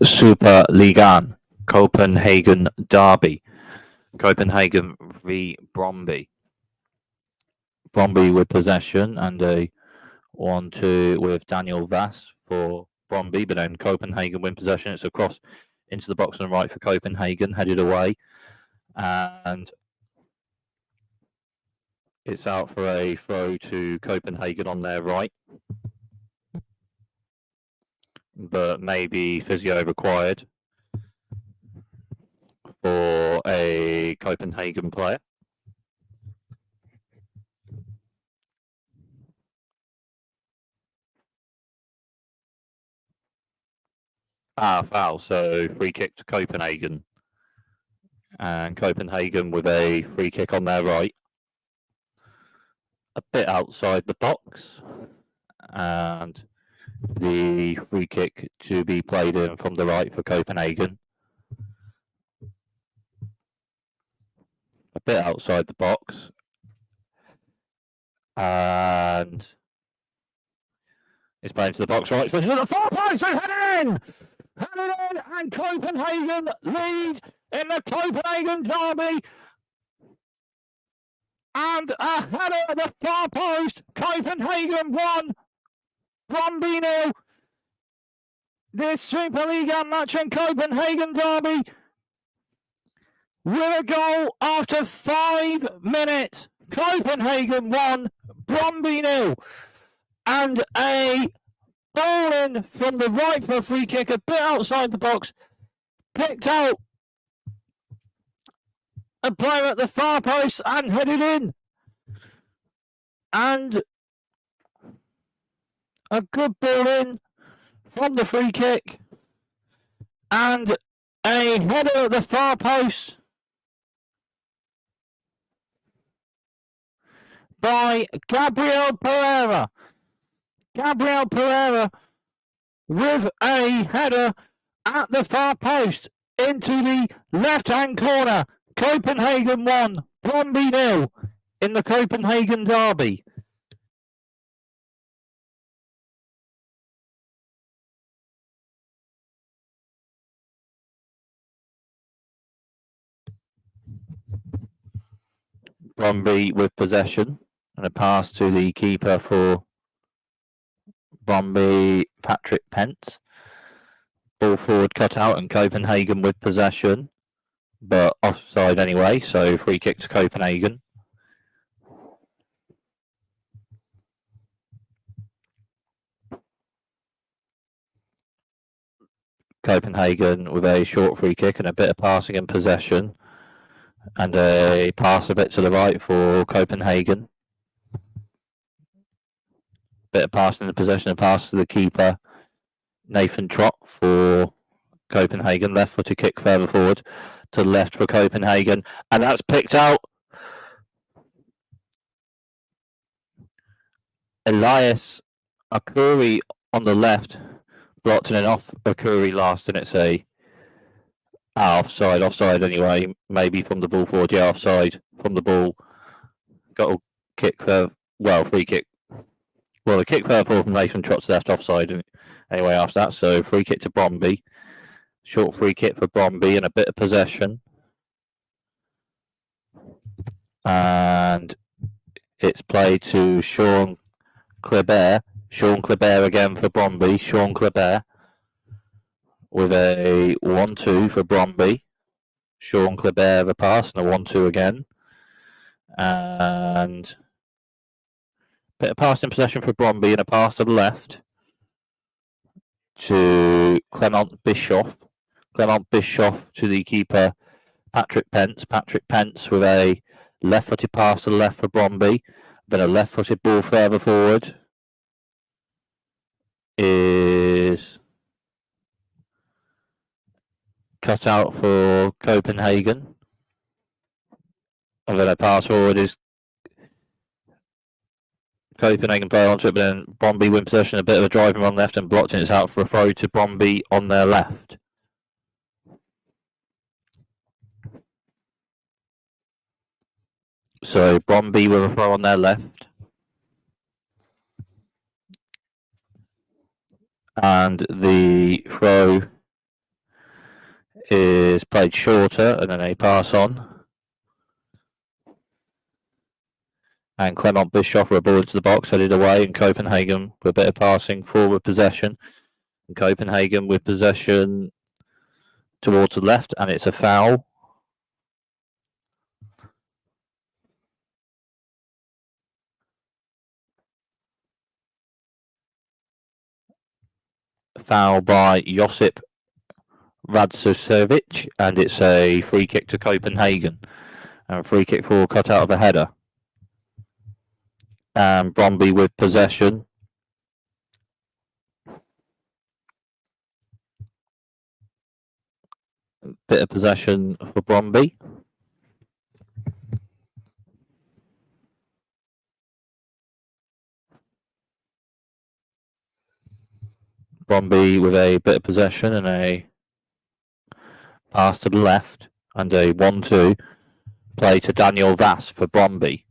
Superligaen, Copenhagen derby. Copenhagen v Brøndby. Brøndby with possession and a 1-2 with Daniel Vass for Brøndby, but then Copenhagen win possession. It's a cross into the box on the right for Copenhagen, headed away, and it's out for a throw to Copenhagen on their right, but maybe physio required for a Copenhagen player. Foul, so free kick to Copenhagen. And Copenhagen with a free kick on their right. A bit outside the box. And the free kick to be played in from the right for Copenhagen. A bit outside the box. And it's played into the box right. So the 4 points and headed in! Headed in, and Copenhagen lead in the Copenhagen derby. And a header at the far post. Copenhagen 1, Brøndby 0. This Superligaen match in Copenhagen derby with a goal after 5 minutes. Copenhagen 1, Brøndby 0. And a ball in from the right for a free kick, a bit outside the box. Picked out a player at the far post and headed in. And a good ball in from the free kick. And a header at the far post by Gabriel Pereira. Gabriel Pereira with a header at the far post into the left-hand corner. Copenhagen 1, Brøndby 0 in the Copenhagen derby. Brøndby with possession and a pass to the keeper for Brøndby, Patrick Pence. Ball forward cut out and Copenhagen with possession, but offside anyway, so free kick to Copenhagen. Copenhagen with a short free kick and a bit of passing and possession, and a pass a bit to the right for Copenhagen. Bit of passing and possession, a pass to the keeper, Nathan Trott for Copenhagen. Left-footed kick further forward to the left for Copenhagen, and that's picked out. Elias Akuri on the left, blocked it off Akuri last, and it's a offside anyway, maybe from the ball forward, yeah, offside from the ball. Got a kick for, free kick. Well, a kick further forward from Nathan Trott's left, offside anyway after that, so free kick to Brøndby. Short free kick for Brøndby and a bit of possession. And it's played to Sean Kleber. Sean Kleber again for Brøndby. Sean Kleber with a 1-2 for Brøndby. Sean Kleber the pass and a 1-2 again. And bit of pass in possession for Brøndby and a pass to the left to Clement Bischoff. Clement Bischoff to the keeper, Patrick Pence. Patrick Pence with a left-footed pass to the left for Brøndby. Then a left-footed ball further forward is cut out for Copenhagen. And then a pass forward is Copenhagen player onto it, but then Brøndby win possession, a bit of a driving on left and blocked, and it's out for a throw to Brøndby on their left. So Brøndby with a throw on their left. And the throw is played shorter and then a pass on. And Clement Bischoff were a ball into the box, headed away, and Copenhagen with a bit of passing forward possession. And Copenhagen with possession towards the left, and it's a foul. Foul by Josip Radzusevic, and it's a free kick to Copenhagen. And a free kick for cut out of a header. And Brøndby with possession. Bit of possession for Brøndby. Brøndby with a bit of possession and a pass to the left and a 1-2 play to Daniel Vass for Brøndby.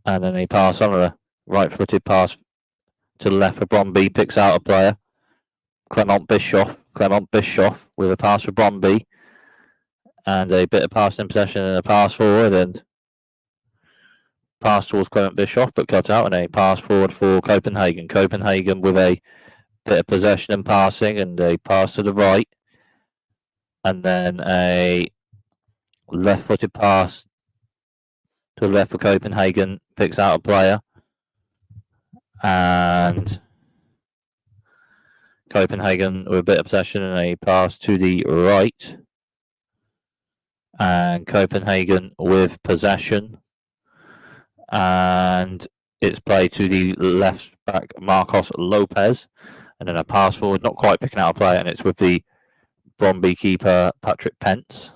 And then a pass on a right-footed pass to the left for Brøndby, picks out a player. Clement Bischoff with a pass for Brøndby. And a bit of pass in possession and a pass forward and pass towards Clement Bischoff, but cut out, and a pass forward for Copenhagen. Copenhagen with a bit of possession and passing and a pass to the right. And then a left-footed pass to the left for Copenhagen, picks out a player. And Copenhagen with a bit of possession and a pass to the right. And Copenhagen with possession. And it's played to the left back, Marcos Lopez. And then a pass forward, not quite picking out a player, and it's with the Brøndby keeper, Patrick Pence.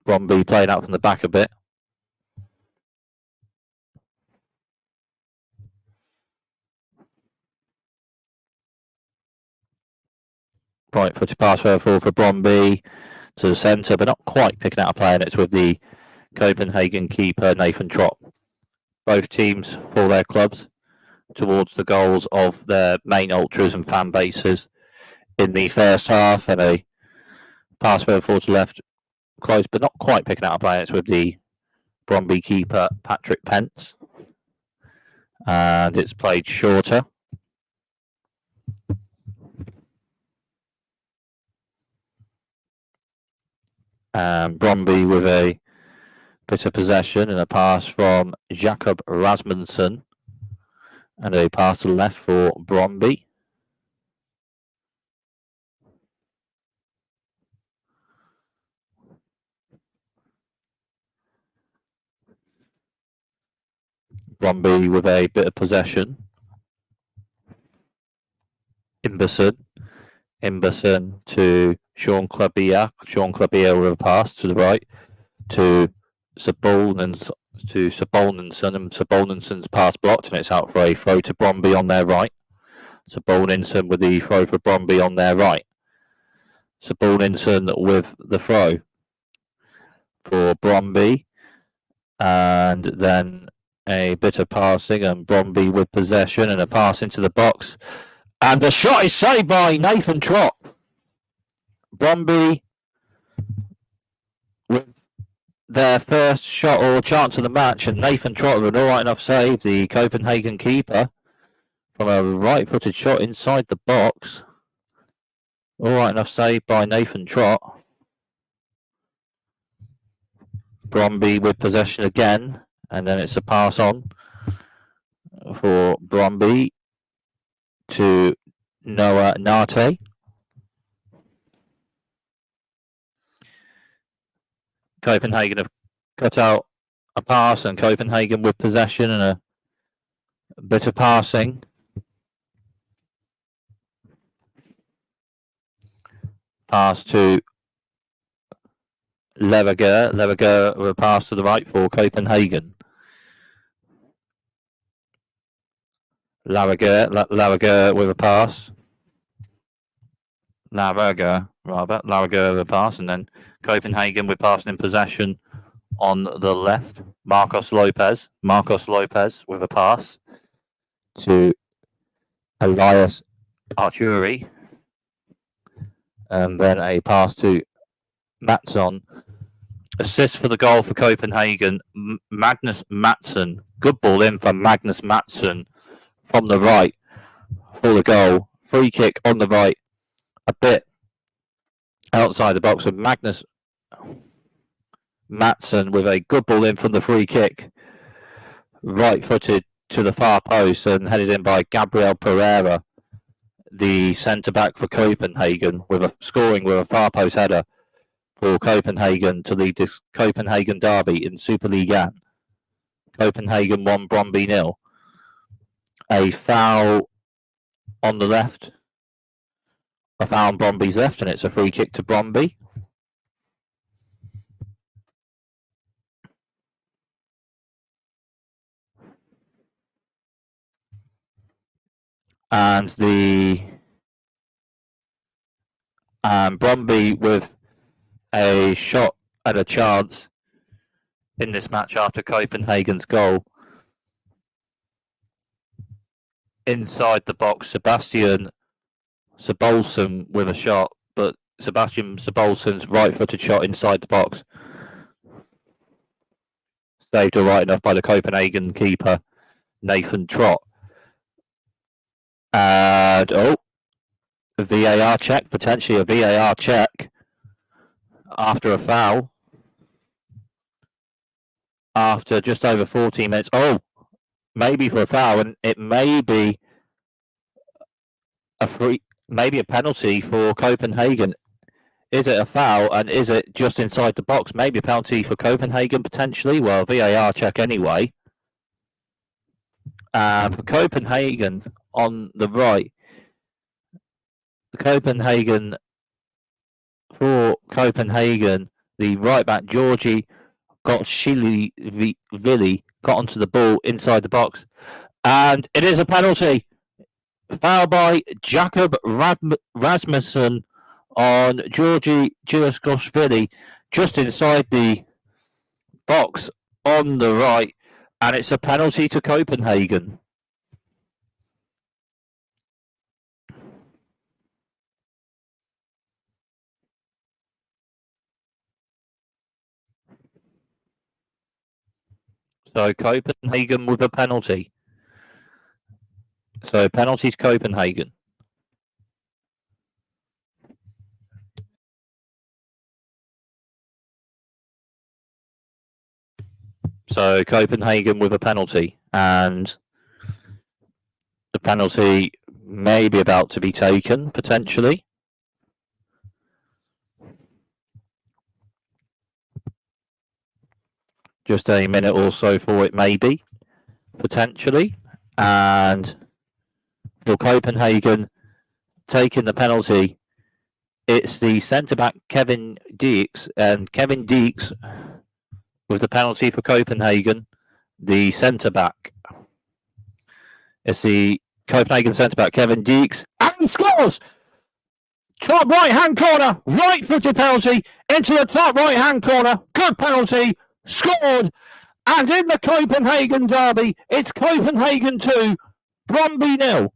Brøndby playing out from the back a bit. Right-footed pass forward for Brøndby to the centre, but not quite picking out a player, and it's with the Copenhagen keeper, Nathan Trott. Both teams for their clubs towards the goals of their main ultras and fan bases in the first half, and a pass forward to the left, close but not quite picking out a player. It's with the Brøndby keeper, Patrick Pence, and it's played shorter. Brøndby with a bit of possession and a pass from Jakob Rasmussen, and a pass to the left for Brøndby. Brøndby with a bit of possession. Imberson to Sean Clabier. Sean Clabier with a pass to the right to Sabolnenson, and Sabolnenson's pass blocked, and it's out for a throw to Brøndby on their right. Sabolnenson with the throw for Brøndby on their right. Sabolnenson with the throw for Brøndby, and then a bit of passing, and Brøndby with possession and a pass into the box. And the shot is saved by Nathan Trott. Brøndby with their first shot or chance of the match, and Nathan Trott with an alright enough save, the Copenhagen keeper, from a right-footed shot inside the box. Alright enough save by Nathan Trott. Brøndby with possession again, and then it's a pass on for Brøndby to Noah Nate. Copenhagen have cut out a pass, and Copenhagen with possession and a bit of passing. Pass to Leverger. Leverger with a pass to the right for Copenhagen. Laverger with a pass. Laverger with a pass, and then Copenhagen with passing in possession on the left. Marcos Lopez with a pass to Elias Arturi. And then a pass to Matson. Assist for the goal for Copenhagen. Magnus Matson. Good ball in for Magnus Matson from the right for the goal. Free kick on the right. A bit outside the box with Magnus Matson with a good ball in from the free kick. Right footed to the far post and headed in by Gabriel Pereira, the centre back for Copenhagen, scoring with a far post header for Copenhagen to lead this Copenhagen derby in Superligaen. Copenhagen 1, Brøndby 0. A foul on the left. A foul on Brøndby's left, and it's a free kick to Brøndby. And the Brøndby with a shot and a chance in this match after Copenhagen's goal. Inside the box, Sebastian Sebolsen with a shot, but Sebastian Sebolsen's right-footed shot inside the box saved all right enough by the Copenhagen keeper, Nathan Trott. And, a VAR check, potentially a VAR check after a foul. After just over 14 minutes. Maybe for a foul, and it may be maybe a penalty for Copenhagen. Is it a foul, and is it just inside the box? Maybe a penalty for Copenhagen, potentially. Well, VAR check anyway. For Copenhagen on the right, for Copenhagen, the right back, Georgi Gotshilivili, got onto the ball inside the box. And it is a penalty. Foul by Jakob Rasmussen on Georgi Gotshilivili, just inside the box on the right. And it's a penalty to Copenhagen. So Copenhagen with a penalty. So penalty to Copenhagen. So Copenhagen with a penalty, and the penalty may be about to be taken, potentially. Just a minute or so for it, maybe, potentially. And for Copenhagen taking the penalty, it's the centre-back Kevin Deeks, and Kevin Deeks with the penalty for Copenhagen, the centre-back. It's the Copenhagen centre-back, Kevin Deeks, and he scores! Top right-hand corner, right-footed penalty, into the top right-hand corner, good penalty, scored, and in the Copenhagen derby, it's Copenhagen 2, Brøndby 0.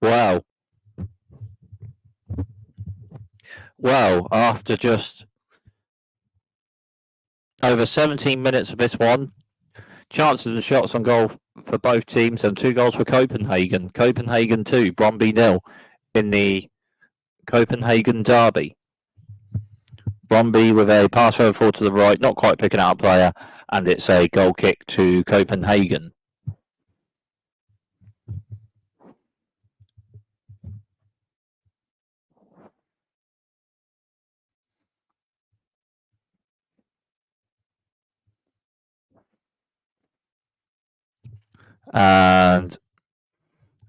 Wow. Well, after just over 17 minutes of this one, chances and shots on goal for both teams, and 2 goals for Copenhagen. Copenhagen 2, Brøndby 0 in the Copenhagen derby. Brøndby with a pass over forward to the right, not quite picking out a player, and it's a goal kick to Copenhagen. And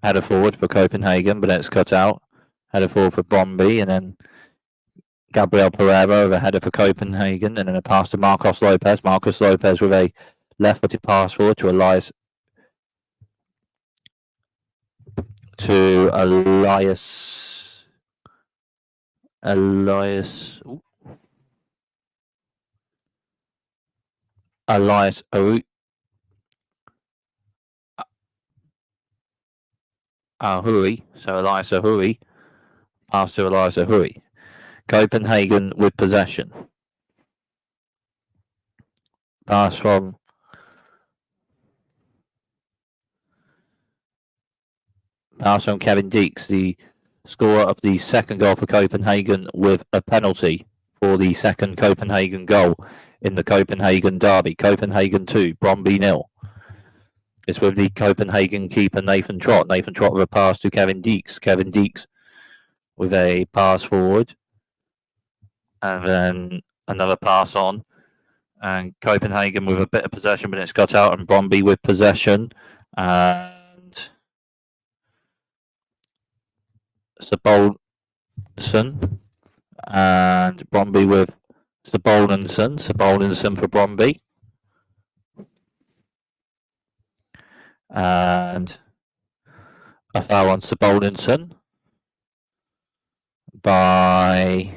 header forward for Copenhagen, but it's cut out. header forward for Brøndby, and then Gabriel Pereira with a header for Copenhagen, and then a pass to Marcos Lopez. Marcos Lopez with a left-footed pass forward to Elias Ahuri. So Elias Ahuri. Pass to Elias Ahuri. Copenhagen with possession. Pass from Kevin Deeks, the scorer of the second goal for Copenhagen, with a penalty for the second Copenhagen goal in the Copenhagen derby. Copenhagen 2, Brøndby 0. It's with the Copenhagen keeper Nathan Trott. Nathan Trott with a pass to Kevin Deeks. Kevin Deeks with a pass forward. And then another pass on. And Copenhagen with a bit of possession, but it's got out, and Brøndby with possession. And Sabolnsen. And Brøndby with Sabolnsen. Sabolnsen for Brøndby. And a foul on Sabolnsen by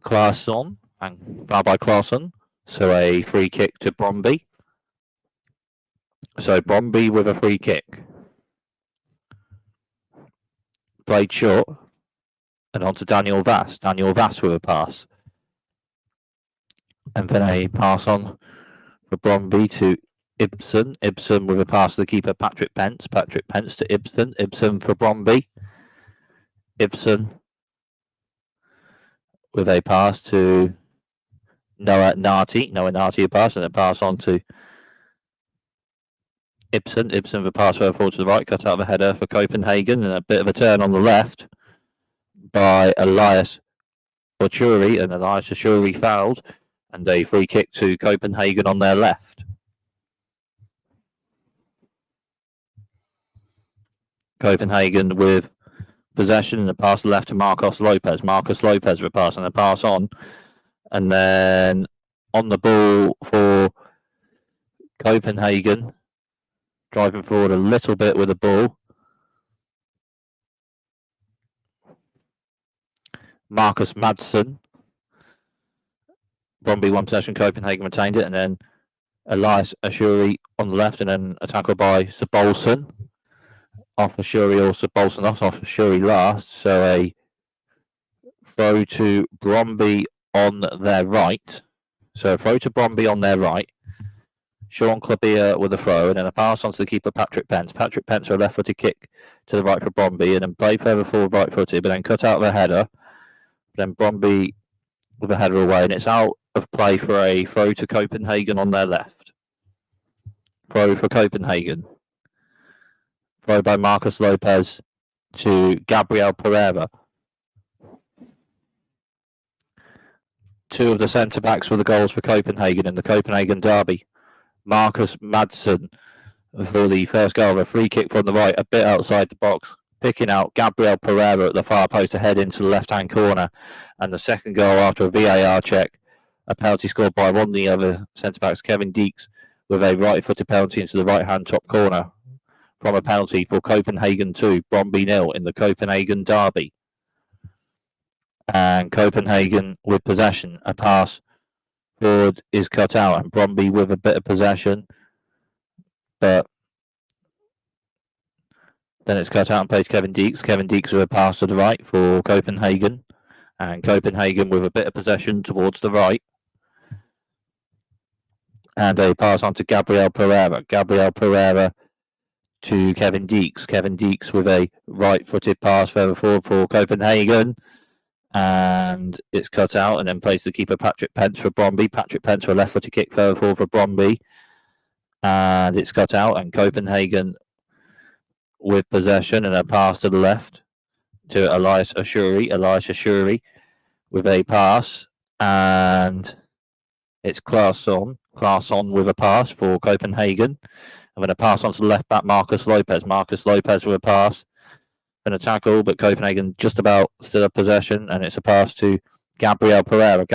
Claesson, and foul by Claesson. So a free kick to Brøndby. So Brøndby with a free kick. Played short. And on to Daniel Vass. Daniel Vass with a pass. And then a pass on for Brøndby to Ibsen. Ibsen with a pass to the keeper Patrick Pence. Patrick Pence to Ibsen. Ibsen for Brøndby. Ibsen with a pass to Noah Narty. Noah Narty a pass, and a pass on to Ibsen. Ibsen with a pass forward to the right. Cut out of a header for Copenhagen, and a bit of a turn on the left by Elias Ochuri, and Elias Ochuri fouled, and a free kick to Copenhagen on their left. Copenhagen with possession, and a pass left to Marcos Lopez. Marcos Lopez with a pass, and a pass on, and then on the ball for Copenhagen, driving forward a little bit with the ball. Marcus Madsen. Brøndby won possession, Copenhagen retained it, and then Elias Ashuri on the left, and then a tackle by Sabolnsen. Off Ashuri or Sabolnsen off Ashuri last. So a throw to Brøndby on their right. So a throw to Brøndby on their right. Sean Klabia with a throw, and then a pass on to the keeper Patrick Pence. Patrick Pence with a left-footed kick to the right for Brøndby, and then play further forward right-footed, but then cut out of a header. Then Brøndby with a header away, and it's out of play for a throw to Copenhagen on their left. Throw for Copenhagen. Throw by Marcos Lopez to Gabriel Pereira. Two of the centre-backs were the goals for Copenhagen in the Copenhagen derby. Marcus Madsen for the first goal, a free kick from the right, a bit outside the box, picking out Gabriel Pereira at the far post to head into the left-hand corner. And the second goal after a VAR check, a penalty scored by one of the other centre-backs, Kevin Deeks, with a right-footed penalty into the right-hand top corner from a penalty for Copenhagen 2, Brøndby 0 in the Copenhagen derby. And Copenhagen with possession, a pass forward is cut out, and Brøndby with a bit of possession, but then it's cut out and played to Kevin Deeks. Kevin Deeks with a pass to the right for Copenhagen, and Copenhagen with a bit of possession towards the right, and a pass on to Gabriel Pereira. Gabriel Pereira to Kevin Deeks. Kevin Deeks with a right-footed pass further forward for Copenhagen, and it's cut out, and then plays the keeper Patrick Pence for Brøndby. Patrick Pence with a left-footed kick further forward for Brøndby, and it's cut out, and Copenhagen with possession, and a pass to the left to Elias Ashuri. Elias Ashuri with a pass, and It's Claesson with a pass for Copenhagen. I'm going to pass on to the left back, Marcus Lopez with a pass. Been a tackle, but Copenhagen just about still have possession, and it's a pass to Gabriel Pereira,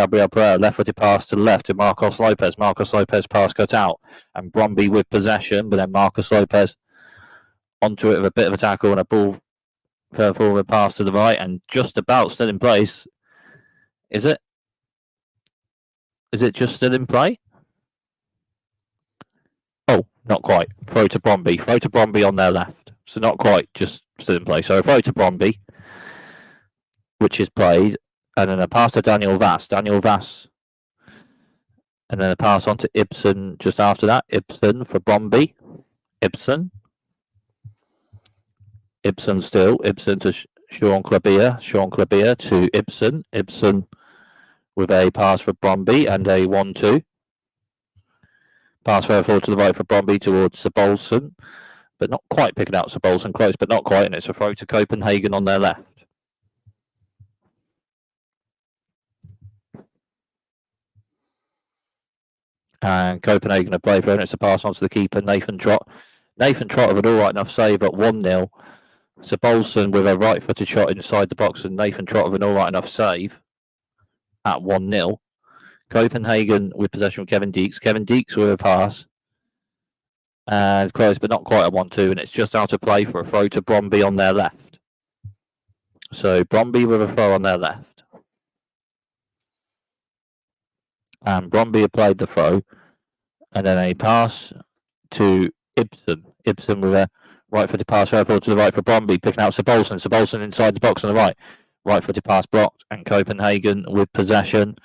left-footed pass to the left to Marcos Lopez. Marcos Lopez pass cut out, and Brøndby with possession, but then Marcos Lopez onto it with a bit of a tackle and a ball further forward pass to the right, and just about still in place. Is it? Is it just still in play? Oh, not quite. Throw to Brøndby on their left. So not quite, just still in play. So a throw to Brøndby, which is played, and then a pass to Daniel Vass, and then a pass on to Ibsen just after that. Ibsen for Brøndby. Ibsen to Sean Clabier to Ibsen with a pass for Brøndby and a 1-2. Pass further forward to the right for Brøndby towards Sabolsen, but not quite picking out Sabolsen, close but not quite, and it's a throw to Copenhagen on their left. And Copenhagen have played for it, and it's a pass on to the keeper, Nathan Trott. Nathan Trott with an alright enough save at 1-0. Sabolsen with a right-footed shot inside the box, and Nathan Trott with an alright enough save at 1-0. Copenhagen with possession of Kevin Deeks with a pass. And close, but not quite a 1-2, and it's just out of play for a throw to Brøndby on their left. So Brøndby with a throw on their left. And Brøndby have played the throw, and then a pass to Ibsen. Ibsen with a right-footed pass forward to the right for Brøndby, picking out Sabolsen inside the box on the right. Right-footed pass blocked, and Copenhagen with possession.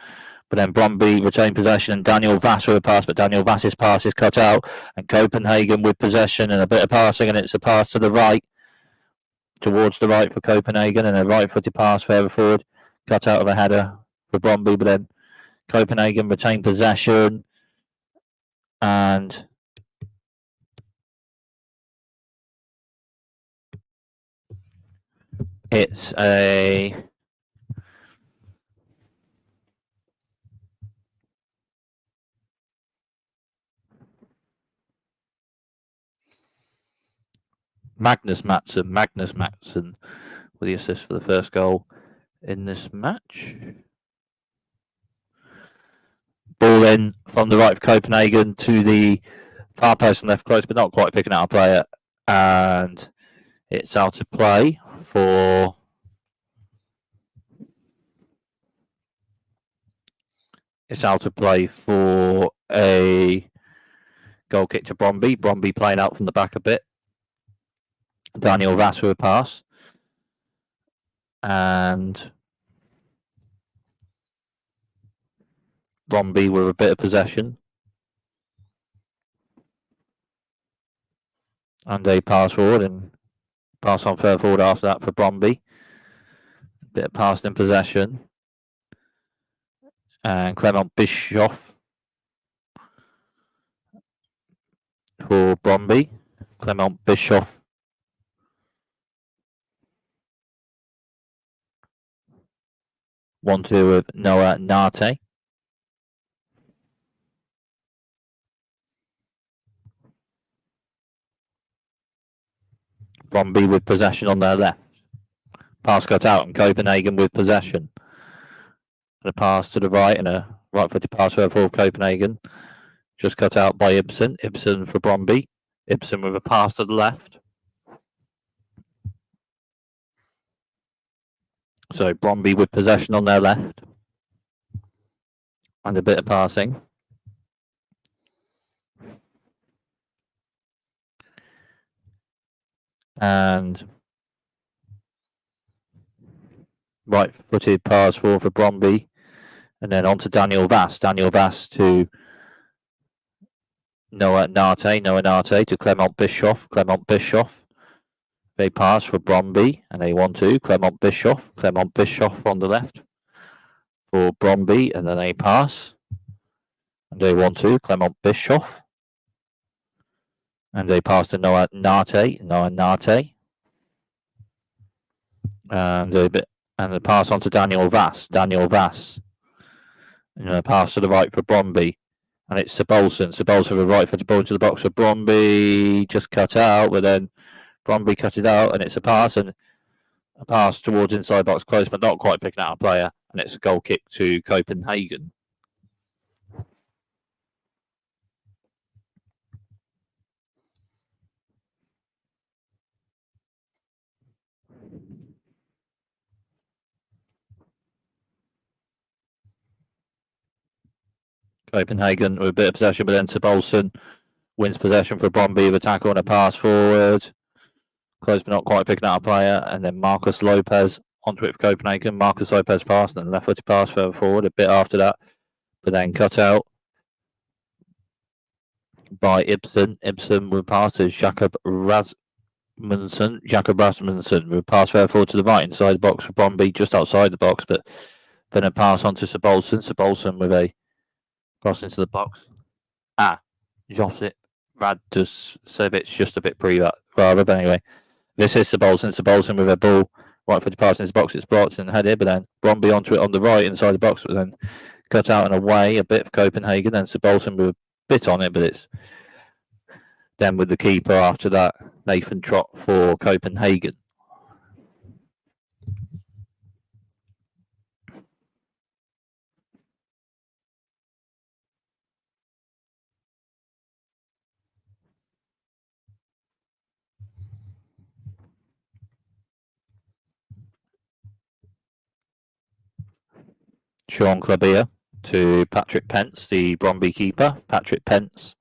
But then Brøndby retain possession, and Daniel Vass with a pass, but Daniel Vass's pass is cut out, and Copenhagen with possession and a bit of passing, and it's a pass to the right, towards the right for Copenhagen, and a right-footed pass further forward, cut out of a header for Brøndby, but then Copenhagen retain possession, and it's a Magnus Mattsson with the assist for the first goal in this match. Ball in from the right of Copenhagen to the far post and left close, but not quite picking out a player, and it's out of play for a goal kick to Brøndby. Brøndby playing out from the back a bit. Daniel Vass with a pass, and Brøndby with a bit of possession, and a pass forward, and pass on further forward after that for Brøndby. A bit of pass in possession, and Clement Bischoff for Brøndby. Clement Bischoff. One-two with Noah Nate. Brøndby with possession on their left. Pass cut out, and Copenhagen with possession. And a pass to the right, and a right-footed pass for Copenhagen. Just cut out by Ibsen. Ibsen for Brøndby. Ibsen with a pass to the left. So Brøndby with possession on their left. And a bit of passing. And right-footed pass for Brøndby. And then on to Daniel Vass. Daniel Vass to Noah Nate to Clement Bischoff. Clement Bischoff. They pass for Brøndby, and they 1-2. Clement Bischoff on the left for Brøndby, and then a pass. And they 1-2. Clement Bischoff. And they pass to Noah Nate. And the pass on to Daniel Vass. Pass to the right for Brøndby. And it's Sabolson. Sabolson with right for the ball into the box for Brøndby. Just cut out, but then Brøndby cut it out, and it's a pass, and a pass towards inside box close, but not quite picking out a player. And it's a goal kick to Copenhagen. Copenhagen with a bit of possession, but then Sabolson wins possession for Brøndby with a tackle and a pass forward. Close, but not quite picking out a player. And then Marcus Lopez onto it for Copenhagen. Marcus Lopez pass, and then left-footed pass further forward a bit after that, but then cut out by Ibsen. Ibsen will pass to Jakob Rasmussen. Jakob Rasmussen will pass further forward to the right inside the box for Brøndby, just outside the box, but then a pass on to Sabolson. Sabolson with a cross into the box. Josip Radusevich, just a bit pre that rather, but anyway. This is Sabolson. Sabolson with a ball right for the pass in his box. It's blocked and headed, but then Brøndby onto it on the right inside the box, but then cut out and away a bit for Copenhagen. Then Sabolson with a bit on it, but it's then with the keeper after that. Nathan Trott for Copenhagen. Sean Clabia to Patrick Pence, the Brøndby keeper. Patrick Pence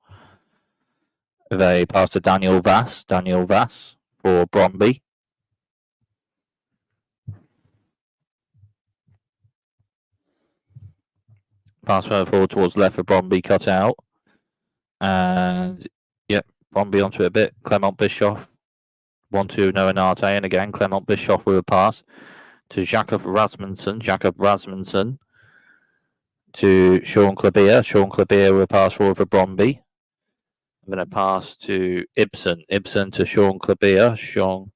with a pass to Daniel Vass. Daniel Vass for Brøndby. Pass further forward towards left for Brøndby, cut out. And, yep, Brøndby onto it a bit. Clement Bischoff. 1-2, Noah Narte. And again, Clement Bischoff with a pass to Jakob Rasmussen. Jakob Rasmussen to Sean Clabia. Sean Clabia with a pass forward for Brøndby. I'm going to pass to Ibsen. Ibsen to Sean Clabia. Sean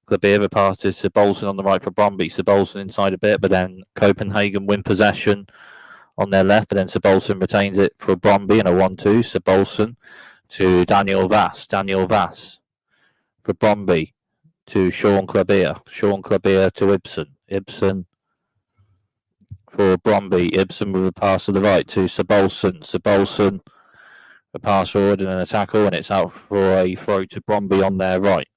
Clabia with a pass to Sabolson on the right for Brøndby. Sabolson inside a bit, but then Copenhagen win possession on their left, but then Sabolson retains it for Brøndby in a 1-2. Sabolson to Daniel Vass. Daniel Vass for Brøndby to Sean Clabia. Sean Clabia to Ibsen. Ibsen for Brøndby. Ibsen with a pass to the right to Sabolson. Sabolson a pass forward and an tackle, and it's out for a throw to Brøndby on their right.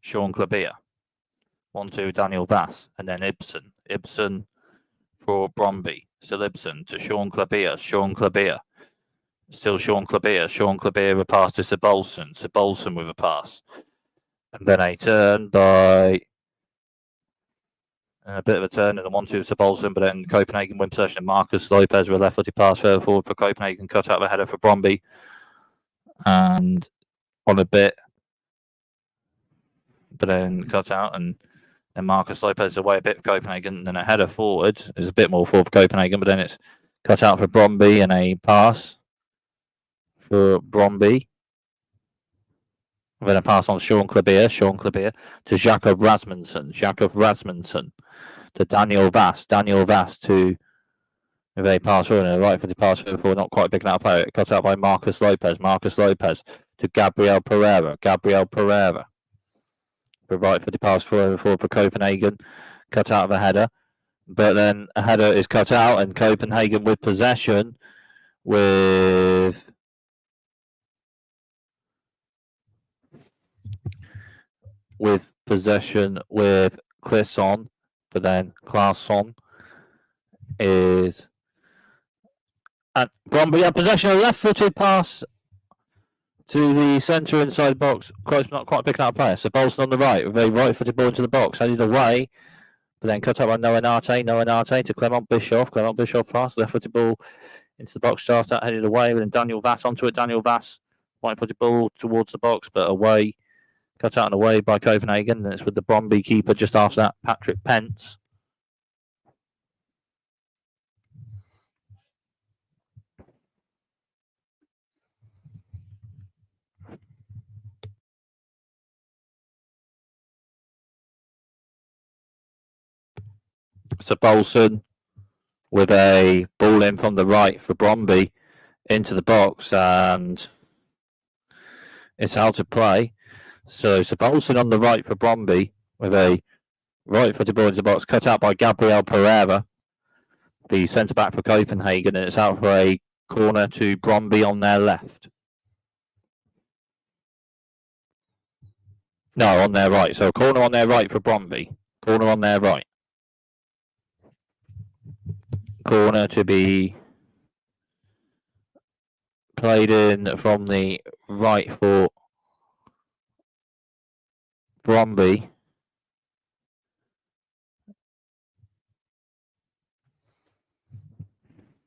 Sean Clabia. 1-2, Daniel Vass, and then Ibsen. Ibsen for Brøndby. Still Ibsen to Sean Clabia. Sean Clabia. Still Sean Clabia. Sean Clabia with a pass to Sabolson. Sabolson with a pass. And then a turn by a bit of a turn and a 1-2 Sabolson, but then Copenhagen win possession. Marcus Lopez with a left-footed pass further forward for Copenhagen, cut out the header for Brøndby. And on a bit, but then cut out, and then Marcus Lopez away a bit for Copenhagen, and then a header forward is a bit more forward for Copenhagen, but then it's cut out for Brøndby and a pass for Brøndby. Then a pass on Sean Clabia. Sean Clabia to Jakob Rasmussen. Jakob Rasmussen to Daniel Vass. Daniel Vass to with a pass forward and a right for the pass forward, not quite picking out a player. Cut out by Marcus Lopez. Marcus Lopez to Gabriel Pereira. Gabriel Pereira. The right for the pass forward for Copenhagen. Cut out of a header. But then a header is cut out, and Copenhagen with possession with possession with Clisson, but then Claesson is at Brøndby. A possession, a left-footed pass to the centre inside box. Close, not quite picking out a player. So Bolson on the right with a right-footed ball into the box, headed away, but then cut out by Noah Narte. Noah Narte to Clement Bischoff. Clement Bischoff pass, left-footed ball into the box, start out, headed away, and then Daniel Vass onto it. Daniel Vass, right-footed ball towards the box, but away. Cut out and away by Copenhagen, and it's with the Brøndby keeper just after that, Patrick Pence. Sabolson with a ball in from the right for Brøndby into the box, and it's out of play. So Sabolson on the right for Brøndby with a right-footed ball into the box, cut out by Gabriel Pereira, the centre-back for Copenhagen, and it's out for a corner to Brøndby on their left. No, on their right. So a corner on their right for Brøndby. Corner on their right. Corner to be played in from the right for Brøndby.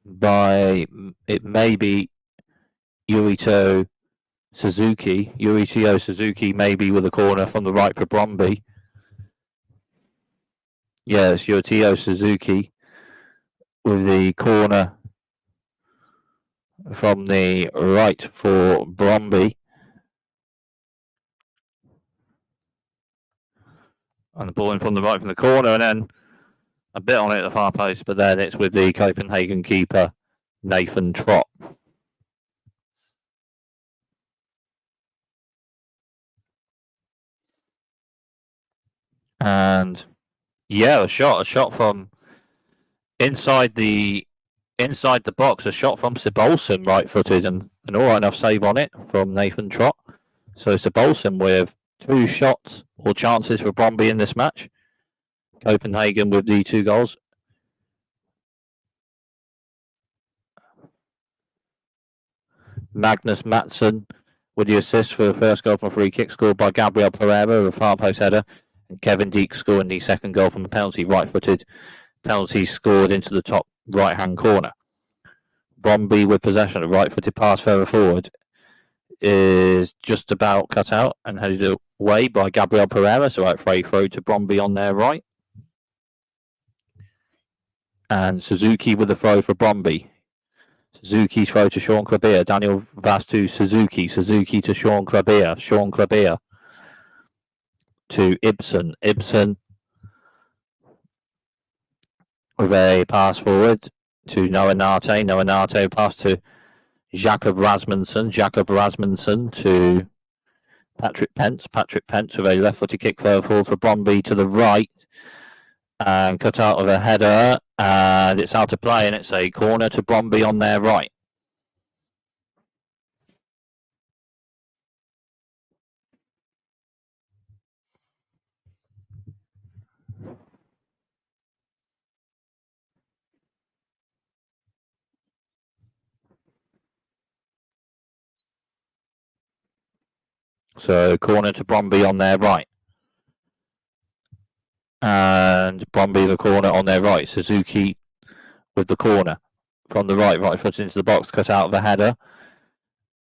By it may be Yurito Suzuki. Yurito Suzuki maybe with a corner from the right for Brøndby. Yes, Yurito Suzuki with the corner from the right for Brøndby. And the ball in from the right from the corner, and then a bit on it at the far post, but then it's with the Copenhagen keeper, Nathan Trott. And yeah, a shot from inside the box, a shot from Sabolson, right-footed, and an all right enough save on it from Nathan Trott. So Sabolson with 2 shots or chances for Brøndby in this match. Copenhagen with the 2 goals. Magnus Mattsson with the assist for the first goal from a free kick scored by Gabriel Pereira, a far post header. And Kevin Deek scoring the second goal from the penalty, right-footed penalty scored into the top right-hand corner. Brøndby with possession, a right-footed pass further forward is just about cut out and headed away by Gabriel Pereira, so out for a throw to Brøndby on their right. And Suzuki with the throw for Brøndby. Suzuki's throw to Sean Krabbeer. Daniel Vass to Suzuki. Suzuki to Sean Krabbeer. Sean Krabbeer to Ibsen. Ibsen with a pass forward to Noah Nate. Noah Nate pass to Jakob Rasmussen. Jakob Rasmussen to Patrick Pence. Patrick Pence with a left-footed kick further forward for Brøndby to the right. And cut out of a header, and it's out of play, and it's a corner to Brøndby on their right. So corner to Brøndby on their right. And Brøndby the corner on their right. Suzuki with the corner from the right foot into the box, cut out of a header.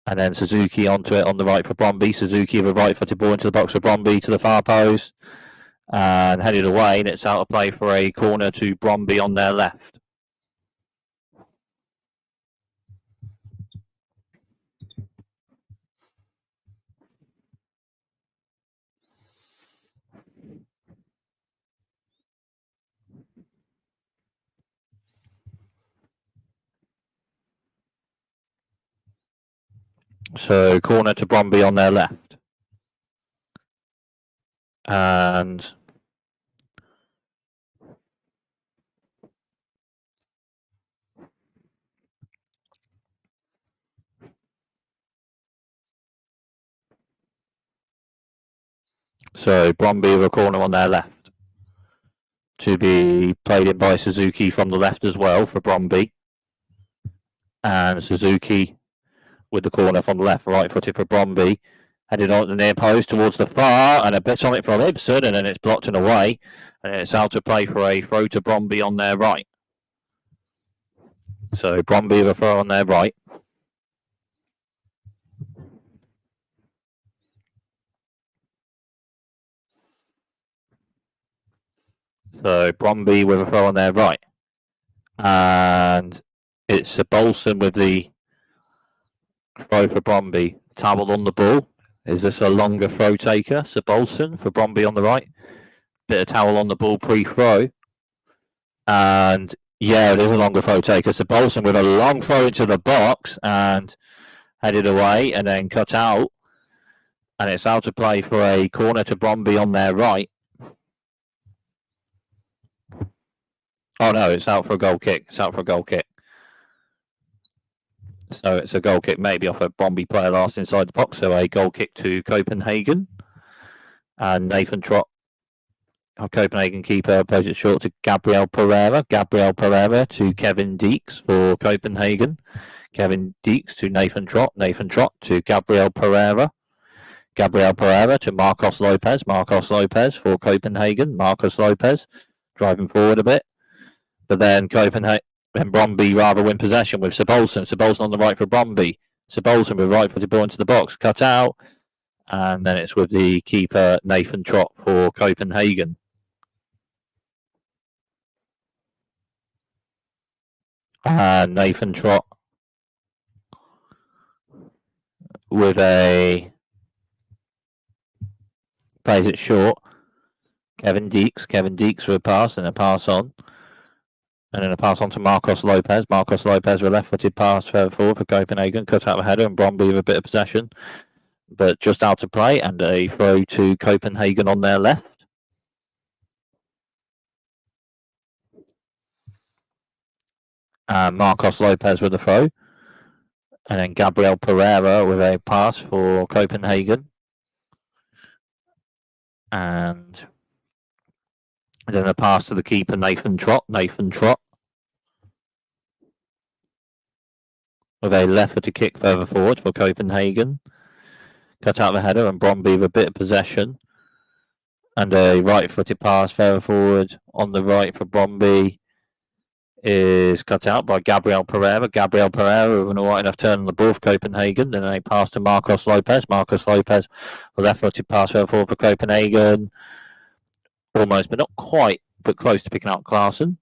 And then Suzuki onto it on the right for Brøndby. Suzuki with a right-footed ball into the box for Brøndby to the far post. And headed away, and it's out of play for a corner to Brøndby on their left. So corner to Brøndby on their left. And so Brøndby with a corner on their left. To be played in by Suzuki from the left as well for Brøndby. And Suzuki with the corner from the left, right-footed for Brøndby. Headed on the near post towards the far, and a bit on it from Ibsen, and then it's blocked and away. And it's out to play for a throw to Brøndby on their right. So Brøndby with a throw on their right. So Brøndby with a throw on their right. And it's Sabolson with the throw for Brøndby. Towel on the ball. Is this a longer throw taker? Sabolson for Brøndby on the right. Bit of towel on the ball pre-throw. And yeah, it is a longer throw taker. So Bolson with a long throw into the box and headed away and then cut out. And it's out of play for a corner to Brøndby on their right. Oh no, it's out for a goal kick. It's out for a goal kick. So it's a goal kick maybe off a Brøndby player last inside the box. So a goal kick to Copenhagen. And Nathan Trott, our Copenhagen keeper, plays it short to Gabriel Pereira. Gabriel Pereira to Kevin Deeks for Copenhagen. Kevin Deeks to Nathan Trott. Nathan Trott to Gabriel Pereira. Gabriel Pereira to Marcos Lopez. Marcos Lopez for Copenhagen. Marcos Lopez driving forward a bit. But then Copenhagen and Brøndby rather win possession with Sebolsen. Sebolsen on the right for Brøndby. Sebolsen with right footed ball into the box. Cut out. And then it's with the keeper, Nathan Trott for Copenhagen. And Nathan Trott with a plays it short. Kevin Deeks with a pass and a pass on. And then a pass on to Marcos Lopez. Marcos Lopez with a left-footed pass further forward for Copenhagen. Cut out the header and Brøndby with a bit of possession. But just out of play and a throw to Copenhagen on their left. And Marcos Lopez with a throw. And then Gabriel Pereira with a pass for Copenhagen. And then a pass to the keeper, Nathan Trott. Nathan Trott with a left-footed kick further forward for Copenhagen. Cut out the header and Brøndby with a bit of possession. And a right-footed pass further forward on the right for Brøndby is cut out by Gabriel Pereira. Gabriel Pereira with an alright enough turn on the ball for Copenhagen. Then a pass to Marcos Lopez. Marcos Lopez with a left-footed pass further forward for Copenhagen. Almost, but not quite, but close to picking out Klaassen.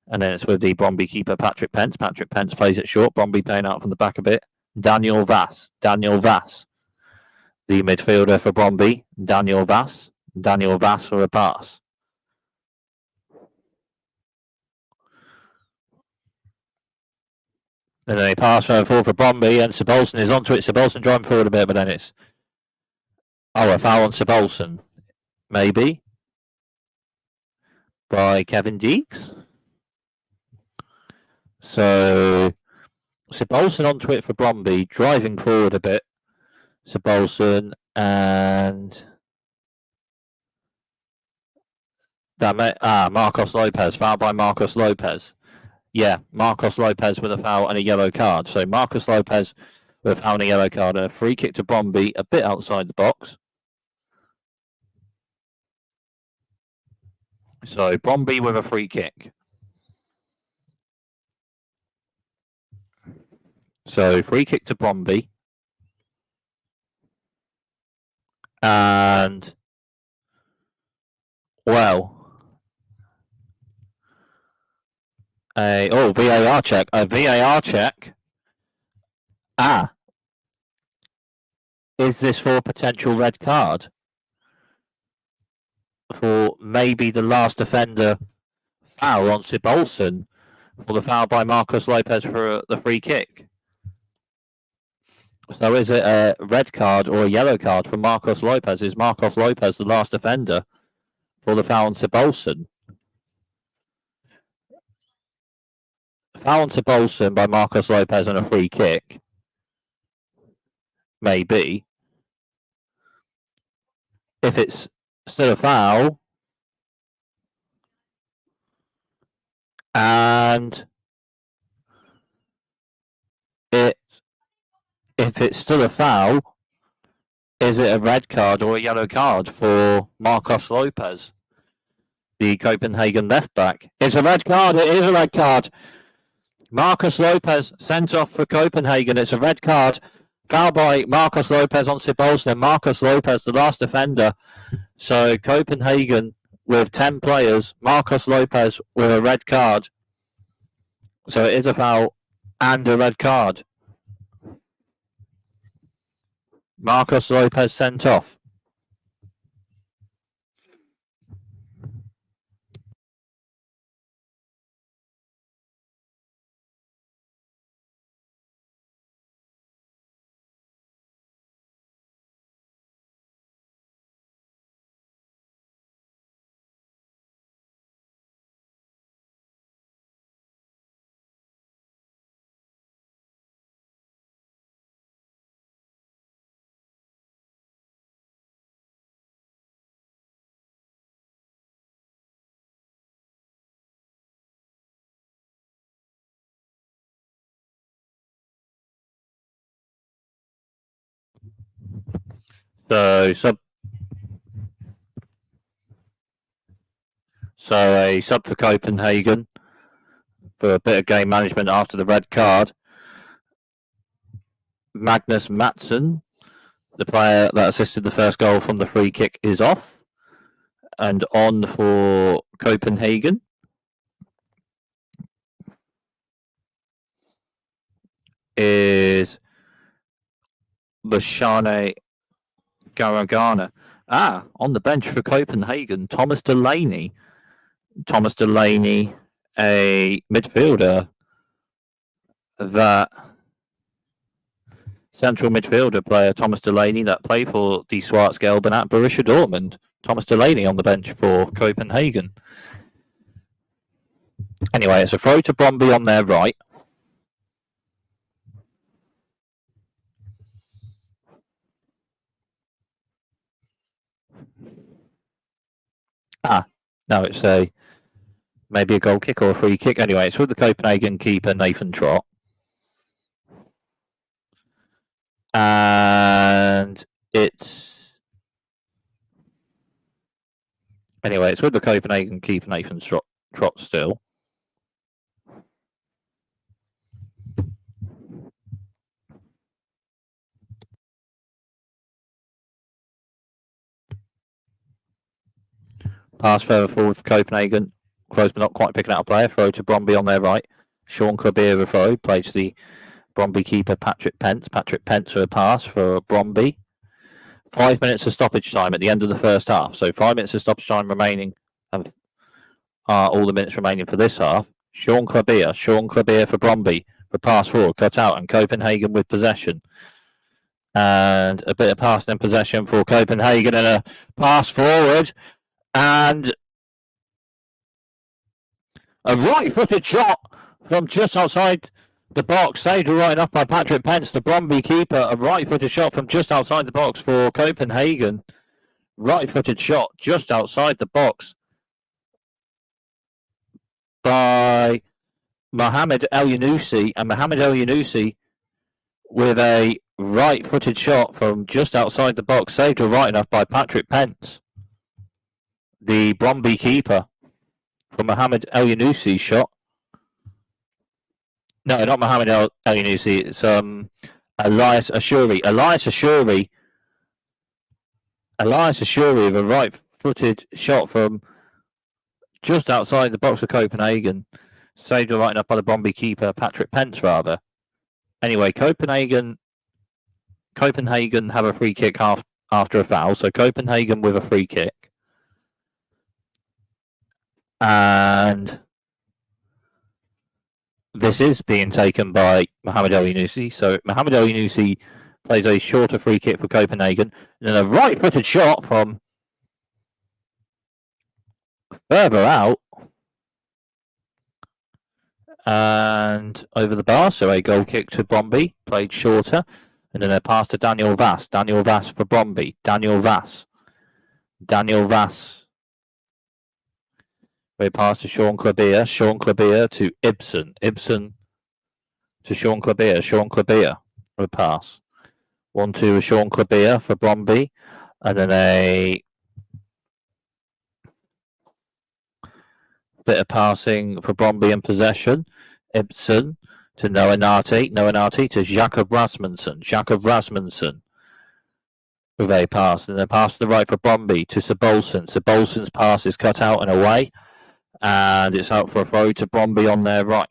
And then it's with the Brøndby keeper, Patrick Pence. Patrick Pence plays it short. Brøndby playing out from the back a bit. Daniel Vass. Daniel Vass, the midfielder for Brøndby. Daniel Vass. Daniel Vass for a pass. And then a pass forward for Brøndby, and Sebolsen is onto it. Sebolsen driving forward a bit, but then it's a foul on Sebolsen, maybe by Kevin Deeks. So Sebolsen onto it for Brøndby, driving forward a bit. Sebolsen and Marcos Lopez, foul by Marcos Lopez. Yeah, Marcos Lopez with a foul and a yellow card. So Marcos Lopez with a foul and a yellow card and a free kick to Brøndby, a bit outside the box. So Brøndby with a free kick. So free kick to Brøndby. And well, VAR check. A VAR check. Is this for a potential red card? For maybe the last offender foul on Sebolsen for the foul by Marcos Lopez for the free kick. So is it a red card or a yellow card for Marcos Lopez? Is Marcos Lopez the last offender for the foul on Sebolsen? Foul on Sebolsen by Marcos Lopez and a free kick. Maybe. If it's still a foul, and if it's still a foul, is it a red card or a yellow card for Marcos Lopez, the Copenhagen left back? It's a red card. It is a red card. Marcos Lopez sent off for Copenhagen. It's a red card. Foul by Marcos Lopez on Sebolsen. Marcos Lopez, the last defender. So Copenhagen with 10 players. Marcos Lopez with a red card. So it is a foul and a red card. Marcos Lopez sent off. So a sub for Copenhagen for a bit of game management after the red card. Magnus Mattsson, the player that assisted the first goal from the free kick, is off. And on for Copenhagen is Bashane Garagana. On the bench for Copenhagen, Thomas Delaney. Thomas Delaney, a midfielder that central midfielder player, Thomas Delaney, that played for Die Schwarz-Gelben at Borussia Dortmund. Thomas Delaney on the bench for Copenhagen. Anyway, it's a throw to Brøndby on their right. No, it's maybe a goal kick or a free kick. Anyway, it's with the Copenhagen keeper, Nathan Trott. And it's with the Copenhagen keeper, Nathan Trott still. Pass further forward for Copenhagen. Close but not quite picking out a player. Throw to Brøndby on their right. Sean Kleber a throw. Plays to the Brøndby keeper, Patrick Pence. Patrick Pence with a pass for Brøndby. 5 minutes of stoppage time at the end of the first half. So 5 minutes of stoppage time remaining. And all the minutes remaining for this half. Sean Kleber for Brøndby. The pass forward, cut out, and Copenhagen with possession. And a bit of passing in possession for Copenhagen and a pass forward. And a right-footed shot from just outside the box, saved right enough by Patrick Pence, the Brøndby keeper. A right-footed shot from just outside the box for Copenhagen. Right-footed shot just outside the box by Mohamed El Yunusi, and Mohamed El Yunusi with a right-footed shot from just outside the box, saved right enough by Patrick Pence, the Brøndby keeper, from Mohamed El Yunusi shot. No, not Mohamed El Yunusi. It's Elias Ashuri. Elias Ashuri with a right-footed shot from just outside the box of Copenhagen. Saved right enough by the Brøndby keeper, Patrick Pence, rather. Anyway, Copenhagen have a free kick after a foul. So Copenhagen with a free kick. And this is being taken by Mohamed El Yunusi. So Mohamed El Yunusi plays a shorter free kick for Copenhagen. And then a right-footed shot from further out. And over the bar. So a goal kick to Brøndby, played shorter. And then a pass to Daniel Vass. Daniel Vass for Brøndby. Daniel Vass. We pass to Sean Kleber. Sean Kleber to Ibsen. Ibsen to Sean Kleber. Sean Kleber we pass. 1-2 with Sean Kleber for Brøndby. And then a bit of passing for Brøndby in possession. Ibsen to Noah Narty. Noah Narty to Jakob Rasmussen. Jakob Rasmussen with a pass. And then a pass to the right for Brøndby to Sebolsen. Sebolsen's pass is cut out and away. And it's out for a throw to Brøndby on their right.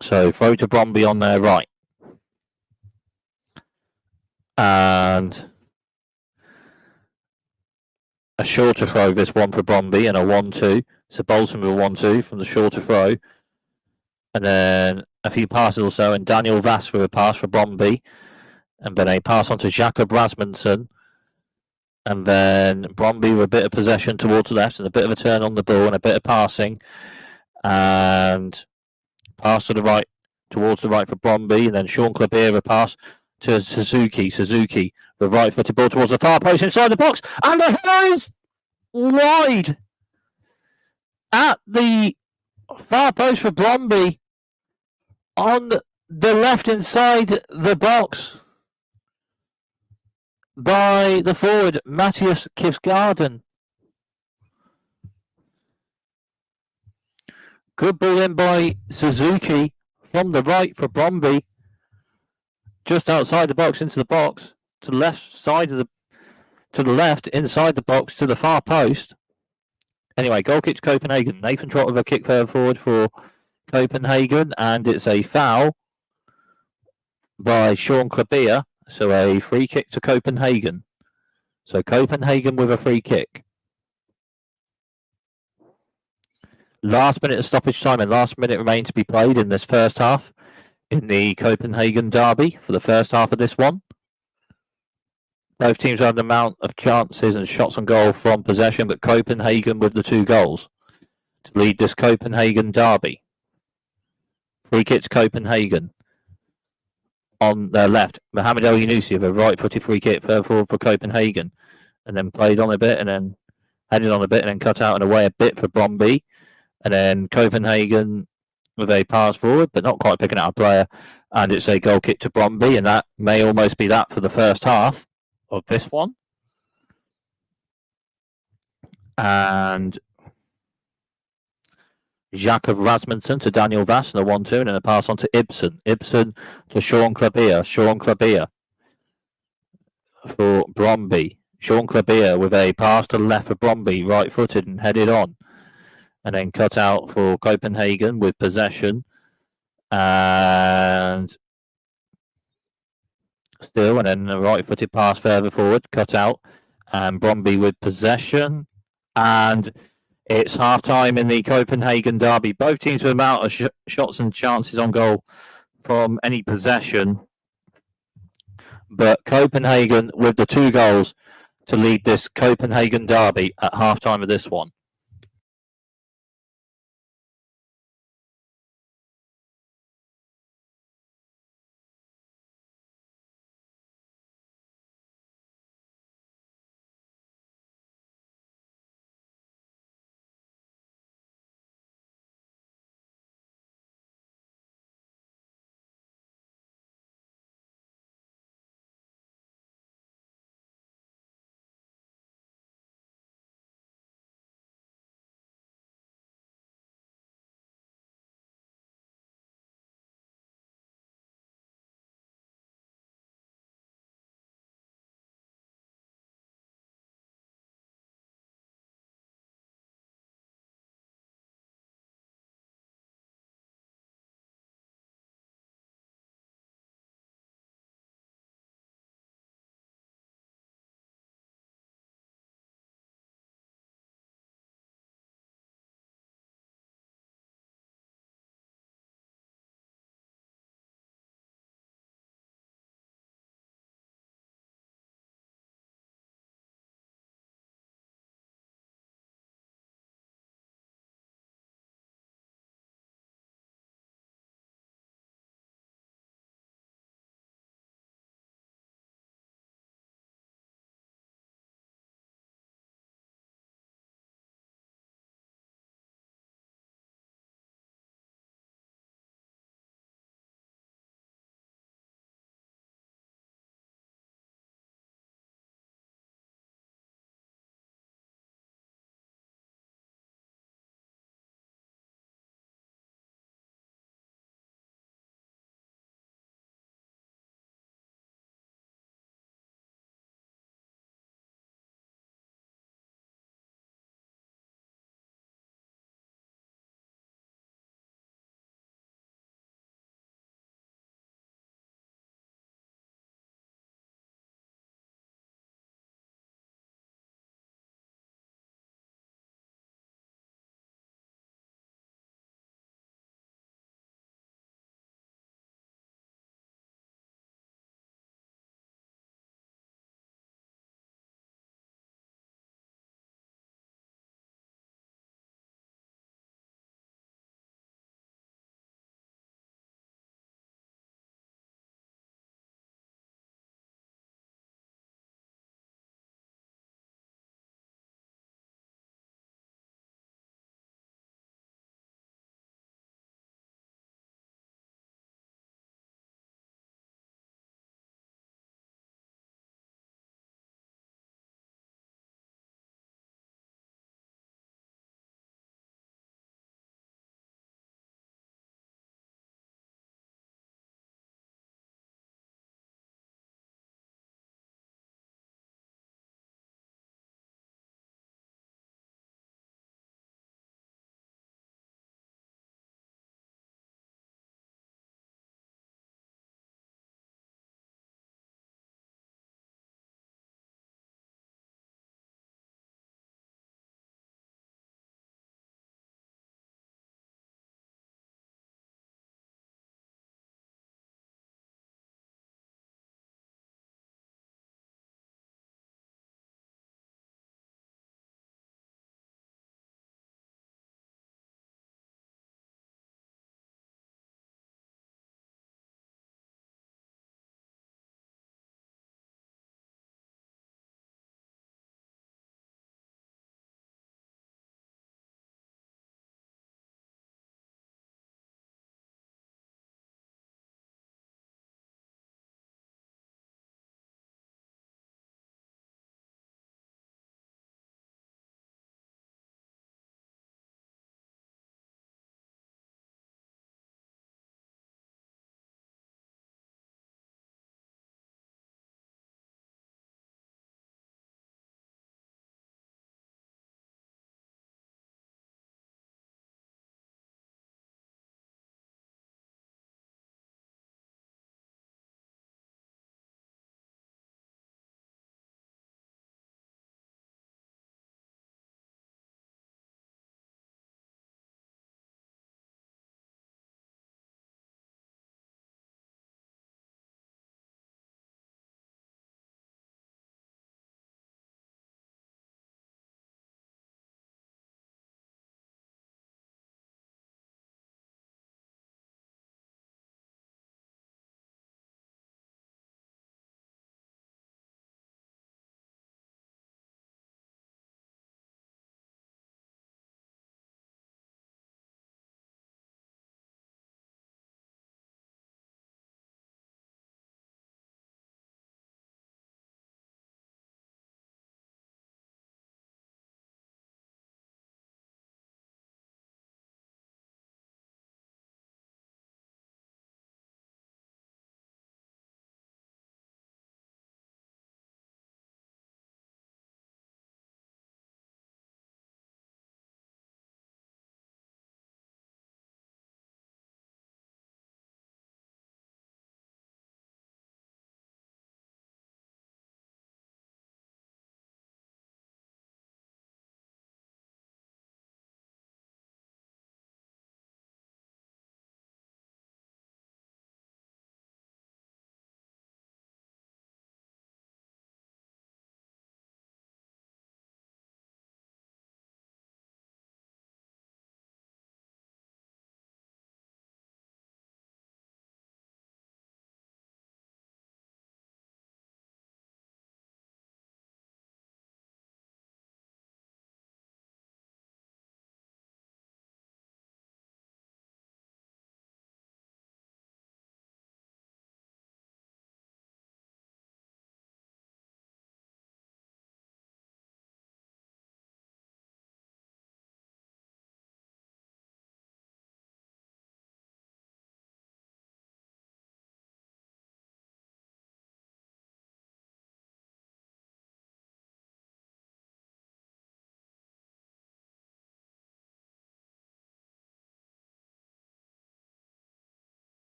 So throw to Brøndby on their right. And a shorter throw, this one for Brøndby, and a 1-2. So Bolton with a 1-2 from the shorter throw. And then a few passes or so, and Daniel Vass with a pass for Brøndby. And then a pass on to Jakob Rasmussen. And then Brøndby with a bit of possession towards the left and a bit of a turn on the ball and a bit of passing. And pass to the right, towards the right for Brøndby. And then Sean Kleber a pass to Suzuki. Suzuki, the right-footed ball towards the far post inside the box. And the header is wide at the far post for Brøndby on the left inside the box. by the forward, Matthias Kivsgaarden. Good ball in by Suzuki from the right for Brøndby. Just outside the box, into the box, to the left side of to the left, inside the box, to the far post. Anyway, goal kick to Copenhagen. Nathan Trott with a kick further forward for Copenhagen, and it's a foul by Sean Klabia. So a free kick to Copenhagen. So Copenhagen with a free kick. Last minute of stoppage time and last minute remains to be played in this first half in the Copenhagen derby for the first half of this one. Both teams have an amount of chances and shots on goal from possession, but Copenhagen with the 2 goals to lead this Copenhagen derby. Free kick to Copenhagen. On their left, Mohamed El Yunusi with a right-footed free kick further forward for Copenhagen, and then played on a bit, and then headed on a bit, and then cut out and away a bit for Brøndby, and then Copenhagen with a pass forward, but not quite picking out a player, and it's a goal kick to Brøndby, and that may almost be that for the first half of this one. And Jakob Rasmussen to Daniel Vass and a 1-2, and then a pass on to Ibsen. Ibsen to Sean Klabia. Sean Klabia for Brøndby. Sean Klabia with a pass to the left for Brøndby, right-footed and headed on. And then cut out for Copenhagen with possession. And still, and then a right-footed pass further forward, cut out. And Brøndby with possession. And it's half-time in the Copenhagen derby. Both teams with amount of shots and chances on goal from any possession. But Copenhagen with the 2 goals to lead this Copenhagen derby at half-time of this one.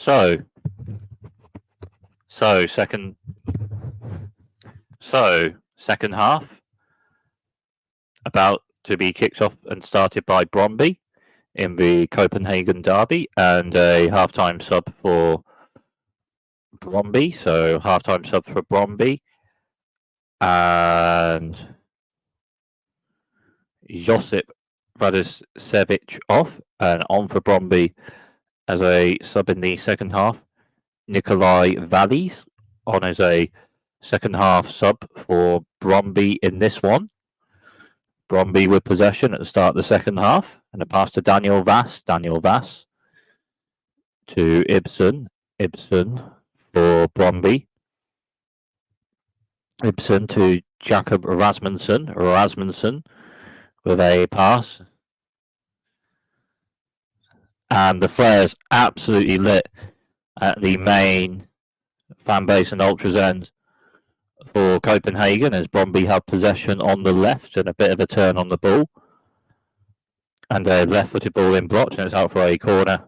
So second half about to be kicked off and started by Brøndby in the Copenhagen derby, and a halftime sub for Brøndby. So halftime sub for Brøndby, and Josip Radicevic off, and on for Brøndby as a sub in the second half. Nikolai Vallis on as a second half sub for Brøndby in this one. Brøndby with possession at the start of the second half, and a pass to Daniel Vass. Daniel Vass to Ibsen. Ibsen for Brøndby. Ibsen to Jakob Rasmussen. Rasmussen with a pass. And the flares absolutely lit at the main fan base and ultras end for Copenhagen as Brøndby have possession on the left and a bit of a turn on the ball. And a left-footed ball in blocked, and it's out for a corner.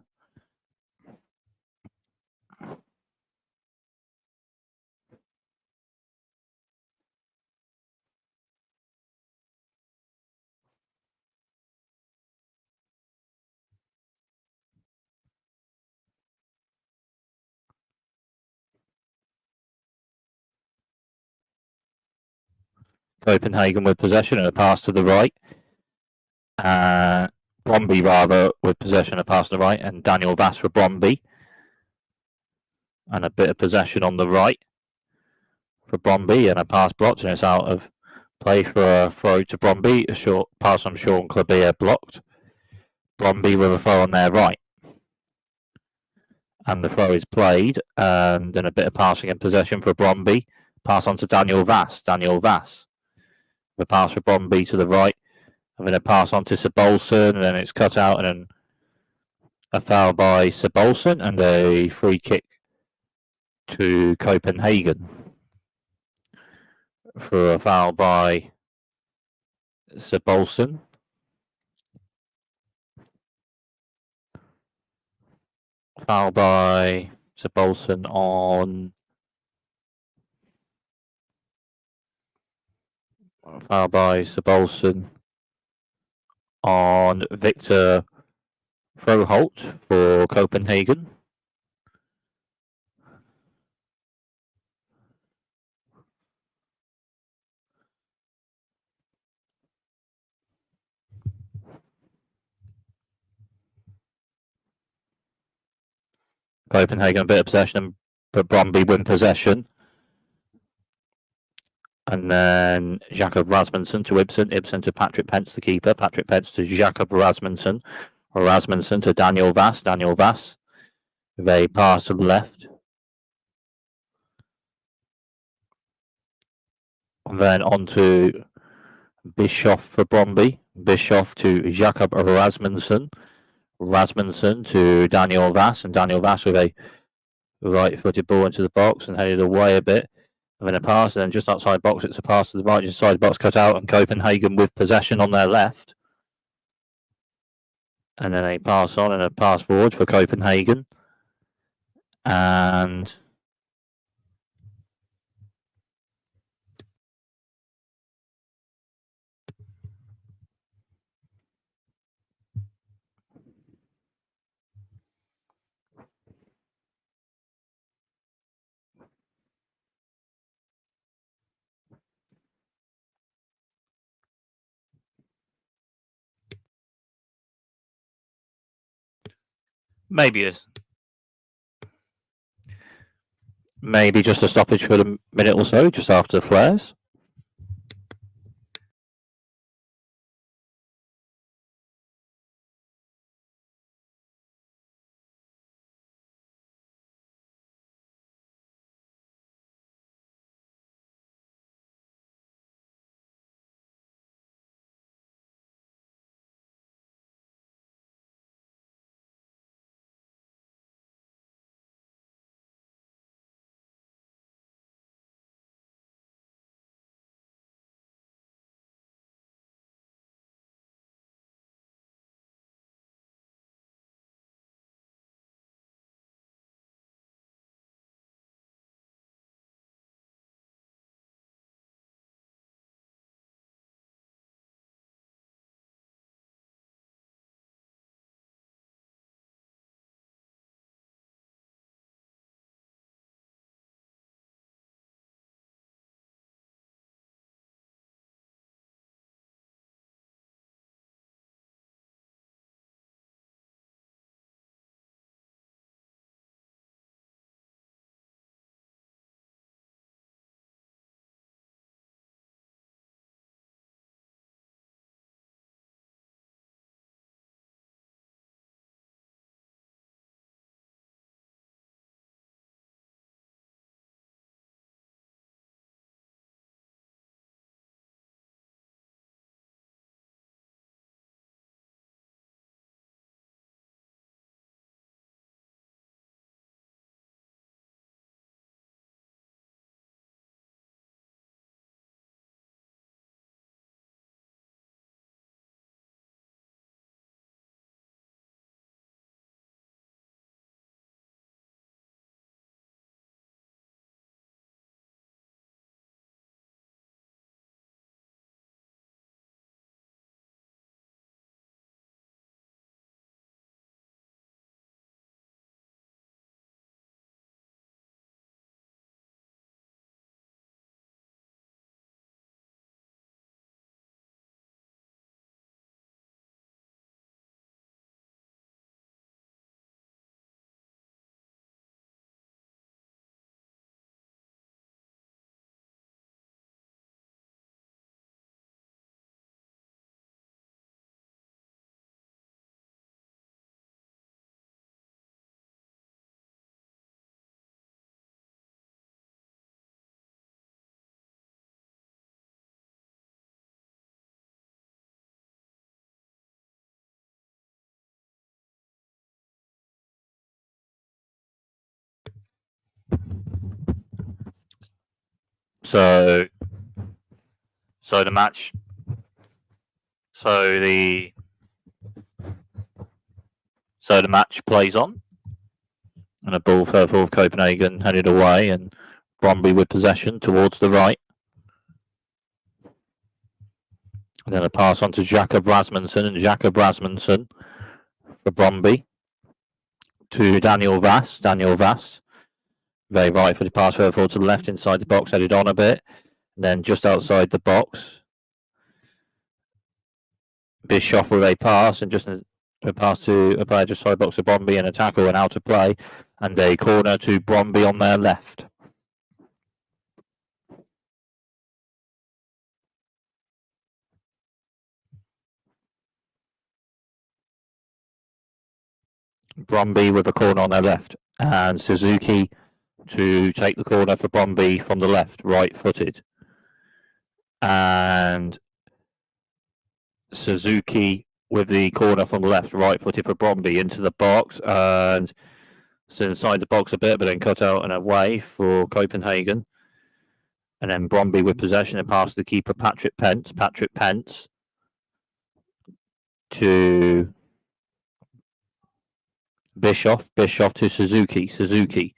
Copenhagen with possession and a pass to the right. Brøndby rather with possession, a pass to the right, and Daniel Vass for Brøndby. And a bit of possession on the right for Brøndby, and a pass blocked, and it's out of play for a throw to Brøndby. A short pass on Sean Clabia blocked. Brøndby with a throw on their right. And the throw is played, and then a bit of passing and possession for Brøndby. Pass on to Daniel Vass. Daniel Vass. The pass for Brøndby to the right. And then a pass on to Sabolson, and then it's cut out, and then a foul by Sabolson, and a free kick to Copenhagen for a foul by Sabolson. Foul by Sabolson on... Foul by Sabolson on Victor Froholt for Copenhagen. Copenhagen a bit of possession, but Brøndby win possession. And then Jakob Rasmussen to Ibsen. Ibsen to Patrick Pence, the keeper. Patrick Pence to Jakob Rasmussen. Rasmussen to Daniel Vass. Daniel Vass with a pass to the left. And then on to Bischoff for Brøndby. Bischoff to Jakob Rasmussen. Rasmussen to Daniel Vass. And Daniel Vass with a right-footed ball into the box and headed away a bit. And then a pass, and then just outside box, it's a pass to the right, just outside box cut out, and Copenhagen with possession on their left. And then a pass on and a pass forward for Copenhagen. And maybe just a stoppage for a minute or so, just after the flares. So the match. So the match plays on, and a ball further forward. Copenhagen headed away, and Brøndby with possession towards the right. And then a pass on to Jakob Rasmussen, and Jakob Rasmussen for Brøndby to Daniel Vass. Daniel Vass, very right for the pass further forward to the left inside the box, headed on a bit, and then just outside the box, Bischoff with a pass, and just a pass to a player just side box of Brøndby, and a tackle and out of play, and a corner to Brøndby on their left. Brøndby with a corner on their left, and Suzuki to take the corner for Brøndby from the left, right-footed. And Suzuki with the corner from the left, right-footed for Brøndby into the box, and it's inside the box a bit, but then cut out and away for Copenhagen. And then Brøndby with possession and pass to the keeper, Patrick Pence. Patrick Pence to Bischoff. Bischoff to Suzuki. Suzuki.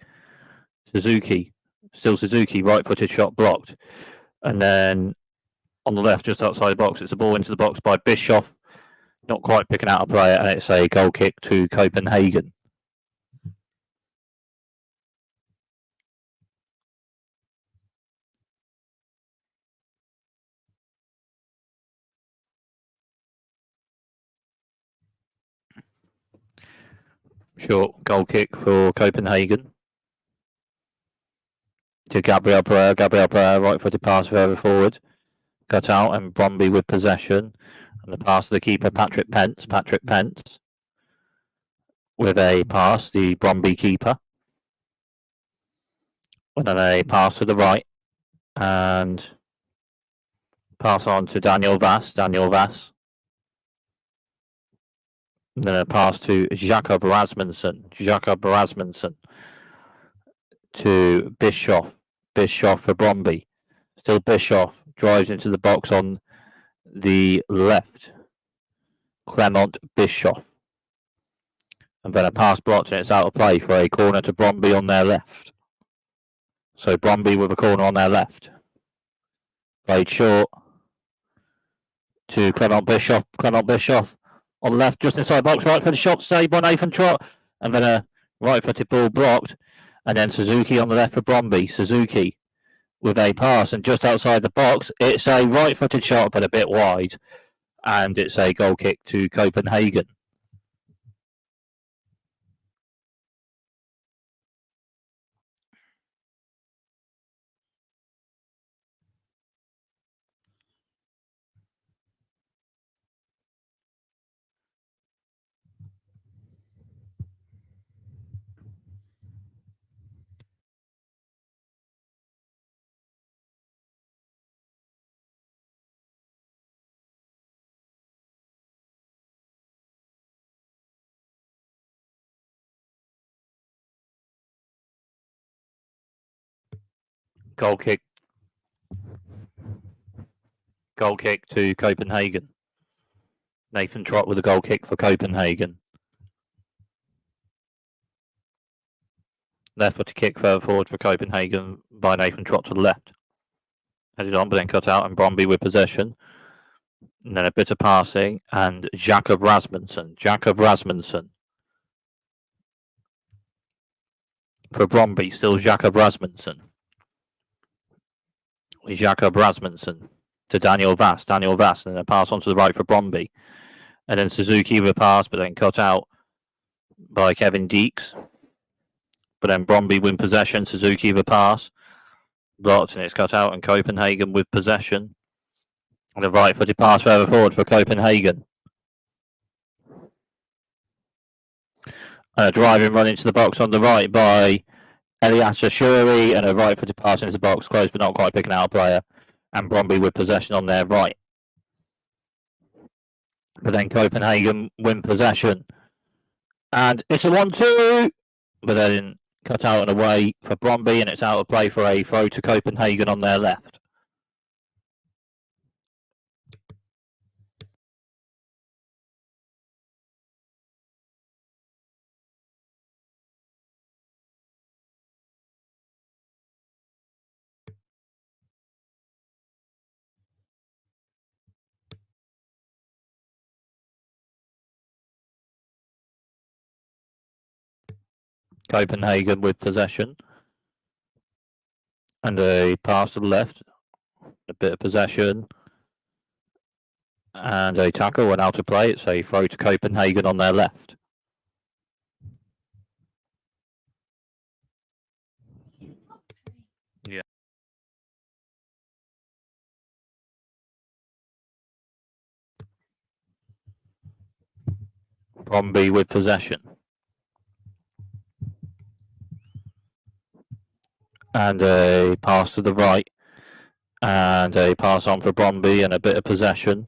Still Suzuki, right-footed shot blocked. And then on the left, just outside the box, it's a ball into the box by Bischoff. Not quite picking out a player, and it's a goal kick to Copenhagen. Short goal kick for Copenhagen to Gabriel Pereira. Gabriel Pereira, right-footed pass further forward. Cut out, and Brøndby with possession. And the pass to the keeper, Patrick Pence. Patrick Pence with a pass, the Brøndby keeper. And then a pass to the right. And pass on to Daniel Vass. Daniel Vass. And then a pass to Jakob Rasmussen. Jakob Rasmussen to Bischoff. Bischoff for Brøndby. Still Bischoff. Drives into the box on the left. Clement Bischoff. And then a pass blocked, and it's out of play for a corner to Brøndby on their left. So Brøndby with a corner on their left. Played short to Clement Bischoff. Clement Bischoff on the left, just inside the box, right for the shot, saved by Nathan Trott. And then a right-footed ball blocked. And then Suzuki on the left for Brøndby. Suzuki with a pass, and just outside the box, it's a right-footed shot, but a bit wide, and it's a goal kick to Copenhagen. Goal kick to Copenhagen. Nathan Trott with a goal kick for Copenhagen. Left-footed kick further forward for Copenhagen by Nathan Trott to the left. Headed on, but then cut out, and Brøndby with possession. And then a bit of passing, and Jakob Rasmussen. Jakob Rasmussen for Brøndby, still Jakob Rasmussen. Jakob Rasmussen to Daniel Vass. Daniel Vass, and then a pass onto the right for Brøndby. And then Suzuki with a pass, but then cut out by Kevin Deeks. But then Brøndby win possession. Suzuki with a pass. Blocked, and it's cut out, and Copenhagen with possession. And a right-footed pass further forward for Copenhagen. A driving run into the box on the right by Elias Ashuri, and a right-footed pass into the box, close but not quite picking out a player. And Brøndby with possession on their right. But then Copenhagen win possession. And it's a 1-2. But then Cut out and away for Brøndby, and it's out of play for a throw to Copenhagen on their left. Copenhagen with possession. And a pass to the left. A bit of possession. And a tackle went out of play. It's a throw to Copenhagen on their left. Yeah. Brøndby with possession. And a pass to the right. And a pass on for Brøndby and a bit of possession.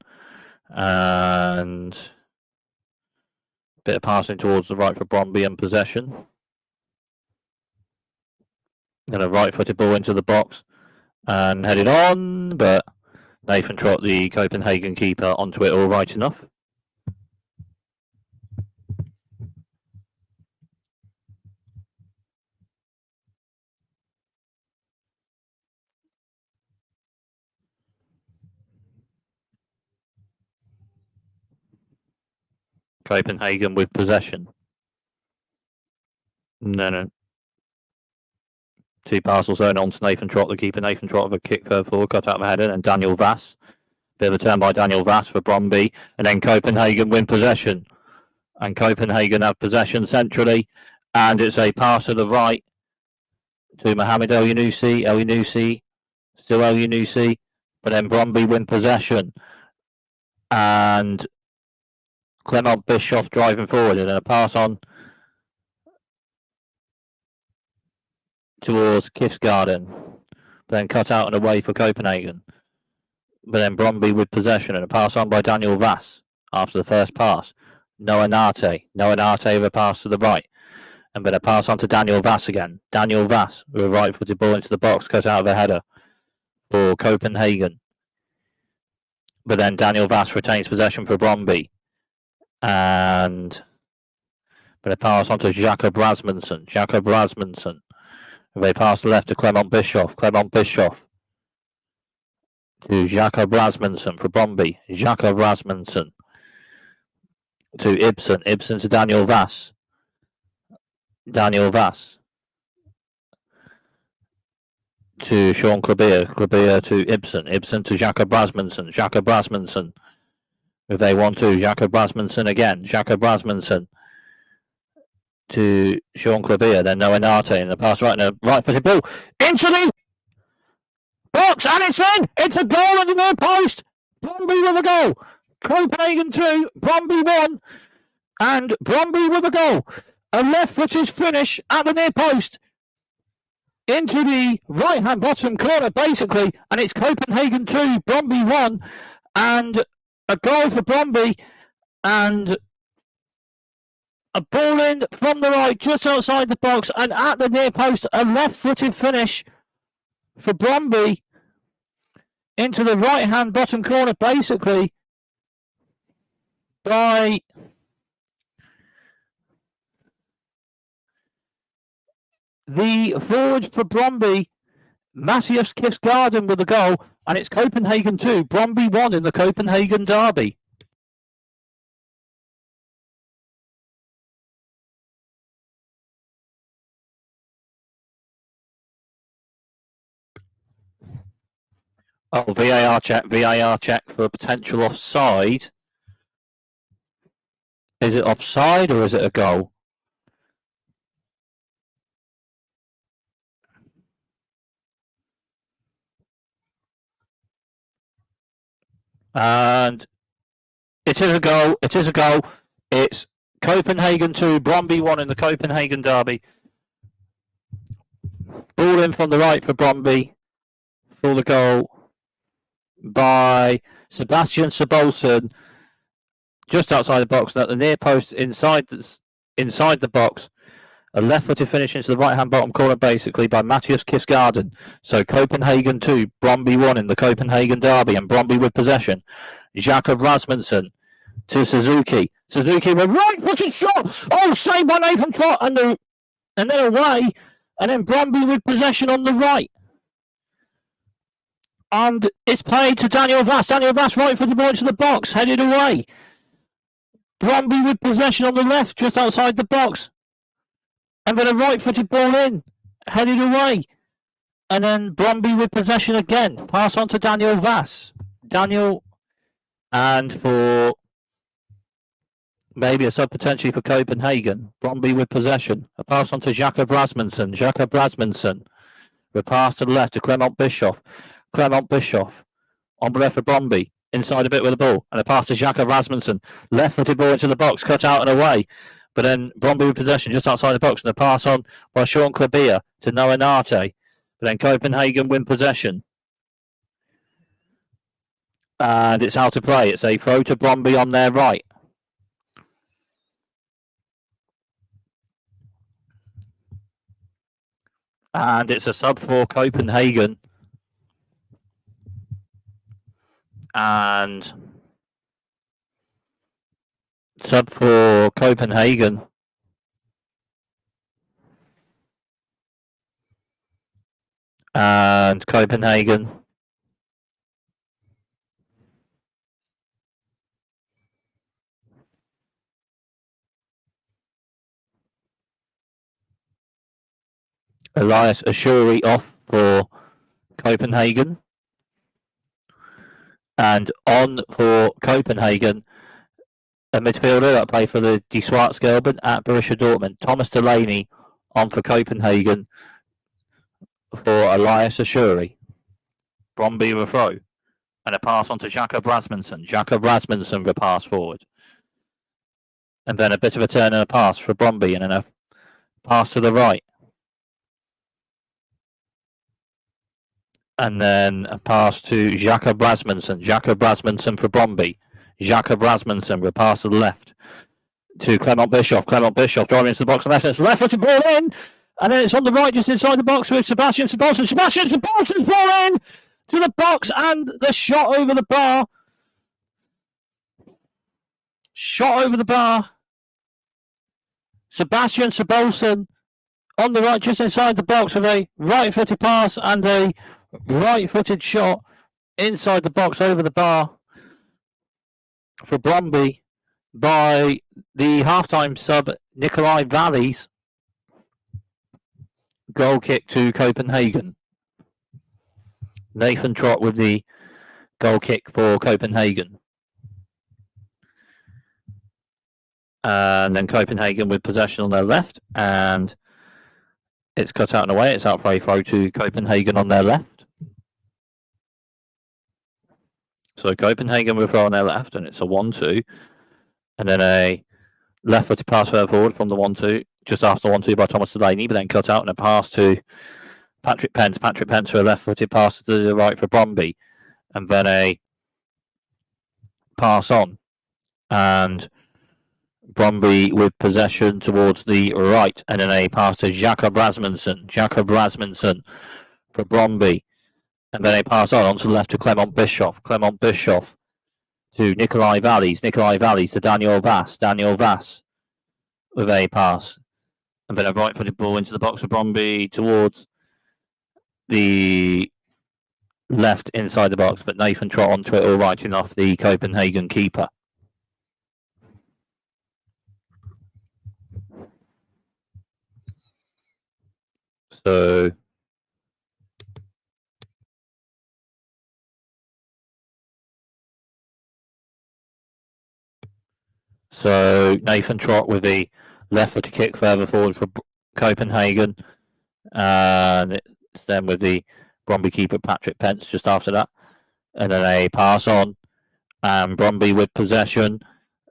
And a bit of passing towards the right for Brøndby and possession. And a right-footed ball into the box. And headed on, but Nathan Trott, the Copenhagen keeper, onto it all right enough. Copenhagen with possession. No. Two parcels zone on to Nathan Trott, the keeper. Nathan Trott with a kick further forward, cut out of the header, and Daniel Vass. Bit of a turn by Daniel Vass for Brøndby, and then Copenhagen win possession. And Copenhagen have possession centrally, and it's a pass to the right to Mohamed El Yunusi. Still El Yunusi, but then Brøndby win possession. And Clement Bischoff driving forward, and then a pass on towards Kifsgaarden, but then cut out and away for Copenhagen. But then Brøndby with possession, and a pass on by Daniel Vass after the first pass. Noah Nate with a pass to the right, and then a pass on to Daniel Vass again. Daniel Vass with a right-footed ball into the box, cut out of a header for Copenhagen. But then Daniel Vass retains possession for Brøndby, and but a pass on to Jakob Rasmussen. They pass left to Clement Bischoff. To Jakob Rasmussen for Brøndby. Jakob Rasmussen to Ibsen. Ibsen to Daniel Vass. To Sean Klebeer to Ibsen to Jakob Rasmussen. If they want to, Jakob Rasmussen again. To Sean Klebeer, then Noah Nate in the pass right, and a right-footed ball into the box, and it's in! It's a goal at the near post! Brøndby with a goal! Copenhagen 2, Brøndby 1, and Brøndby with a goal. A left-footed finish at the near post into the right-hand bottom corner, basically, and it's Copenhagen 2, Brøndby 1, and a goal for Brøndby, and a ball in from the right, just outside the box, and at the near post, a left-footed finish for Brøndby into the right-hand bottom corner, basically, by the forward for Brøndby, Matthias Kifsgaarden with the goal, and it's Copenhagen 2, Brøndby 1 in the Copenhagen derby. Oh, VAR check for a potential offside. Is it offside or is it a goal? And it is a goal. It's Copenhagen 2, Brøndby 1 in the Copenhagen derby. Ball in from the right for Brøndby for the goal by Sebastian Sabolson, just outside the box, and at the near post inside the box. A left-footed finish into the right-hand bottom corner, basically, by Matthias Kisgarden. So Copenhagen 2, Brøndby 1 in the Copenhagen derby, and Brøndby with possession. Jakob Rasmussen to Suzuki. Suzuki with right-footed shot. Oh, saved by Nathan Trott, and then away. And then Brøndby with possession on the right. And it's played to Daniel Vass. Daniel Vass right for the ball into the box, headed away. Brøndby with possession on the left, just outside the box. And then a right-footed ball in, headed away. And then Brøndby with possession again. Pass on to Daniel Vass. Daniel, and for maybe a sub potentially for Copenhagen. Brøndby with possession. A pass on to Jakob Rasmussen. Jakob Rasmussen. The pass to the left to Clement Bischoff. Clement Bischoff on the left for Brøndby. Inside a bit with the ball. And a pass to Jakob Rasmussen. Left-footed ball into the box. Cut out and away. But then Brøndby with possession just outside the box. And a pass on by Sean Klabia to Noah Nate. But then Copenhagen win possession. And it's out of play. It's a throw to Brøndby on their right. And it's a sub for Copenhagen. And sub for Copenhagen. And Copenhagen. Elias Ashuri off for Copenhagen. And on for Copenhagen, a midfielder that played for the Die Schwarzgelben at Borussia Dortmund. Thomas Delaney on for Copenhagen for Elias Ashuri. Brøndby with a throw. And a pass on to Jakob Rasmussen. Jakob Rasmussen with a pass forward. And then a bit of a turn and a pass for Brøndby, and then a pass to the right. And then a pass to Jakob Rasmussen. Jakob Rasmussen for Brøndby. Jakob Rasmussen with a pass to the left to Clement Bischoff. Clement Bischoff driving into the box on the left. It's left-footed ball in. And then it's on the right, just inside the box with Sebastian Sabolsen. Sebastian Sabolsen's ball in to the box, and the shot over the bar. Shot over the bar. Sebastian Sabolsen on the right, just inside the box with a right-footed pass and a right-footed shot inside the box over the bar for Brøndby by the halftime sub Nikolai Valleys. Goal kick to Copenhagen. Nathan Trott with the goal kick for Copenhagen. And then Copenhagen with possession on their left, and it's cut out and away. It's out for a throw to Copenhagen on their left. So Copenhagen with a throw on their left, and it's a 1-2. And then a left-footed pass further forward from the 1-2, just after 1-2 by Thomas Delaney, but then cut out and a pass to Patrick Pence. Patrick Pence with a left-footed pass to the right for Brøndby. And then a pass on. And Brøndby with possession towards the right, and then a pass to Jakob Rasmussen. Jakob Rasmussen for Brøndby. And then a pass onto the left to Clement Bischoff. Clement Bischoff to Nikolai Valleys. Nikolai Valleys to Daniel Vass. Daniel Vass with a pass. And then a right-footed ball into the box for Brøndby towards the left inside the box, but Nathan Trott onto it, all right off the Copenhagen keeper. So Nathan Trott with the left-footed kick further forward for Copenhagen, and it's then with the Brøndby keeper Patrick Pence just after that, and then a pass on, and Brøndby with possession,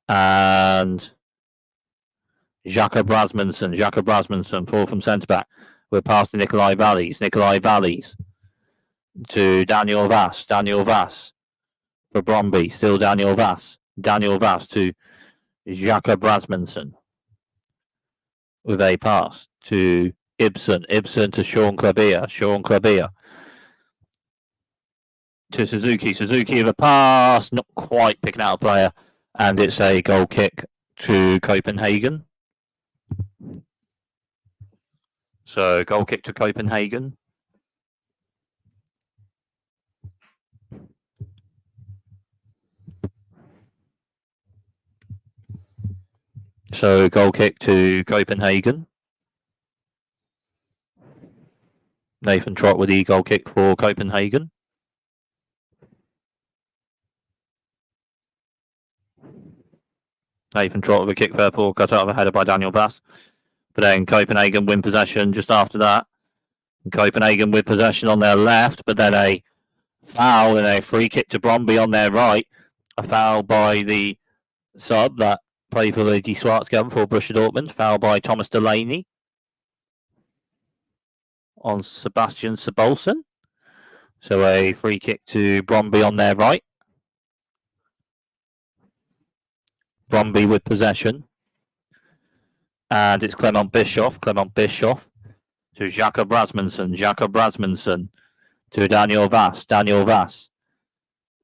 and Jakob Rasmussen, full from centre back. We're past to Nikolai Valleys to Daniel Vass for Brøndby, still Daniel Vass to Jakob Rasmussen with a pass to Ibsen. Ibsen to Sean Clabia. Sean Clabia to Suzuki. Suzuki with a pass, not quite picking out a player, and it's a goal kick to Copenhagen. So goal kick to Copenhagen. So goal kick to Copenhagen. Nathan Trott with the goal kick for Copenhagen. Nathan Trott with a kick there for cut out of a header by Daniel Vass. But then Copenhagen win possession just after that. Copenhagen with possession on their left, but then a foul and a free kick to Brøndby on their right. A foul by the sub that played for the Schwarzgelb for Borussia Dortmund. Foul by Thomas Delaney on Sebastian Sebolsen. So a free kick to Brøndby on their right. Brøndby with possession. And it's Clement Bischoff. Clement Bischoff to Jakob Rasmussen. Jakob Rasmussen to Daniel Vass. Daniel Vass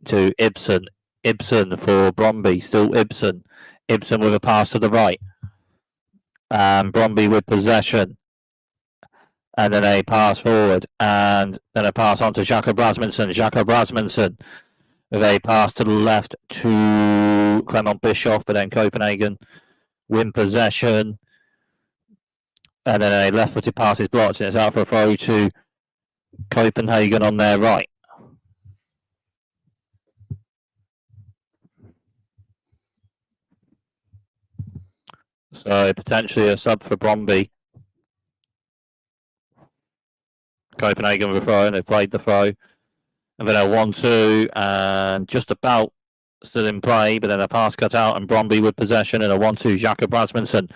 to Ibsen. Ibsen for Brøndby. Still Ibsen. Ibsen with a pass to the right. And Brøndby with possession. And then a pass forward. And then a pass on to Jakob Rasmussen. Jakob Rasmussen with a pass to the left to Clement Bischoff. But then Copenhagen win possession. And then a left-footed pass is blocked, and it's out for a throw to Copenhagen on their right. So potentially a sub for Brøndby. Copenhagen with a throw, and they played the throw. And then a 1-2, and just about still in play, but then a pass cut out, and Brøndby with possession, and a 1-2, Jakob Rasmussen.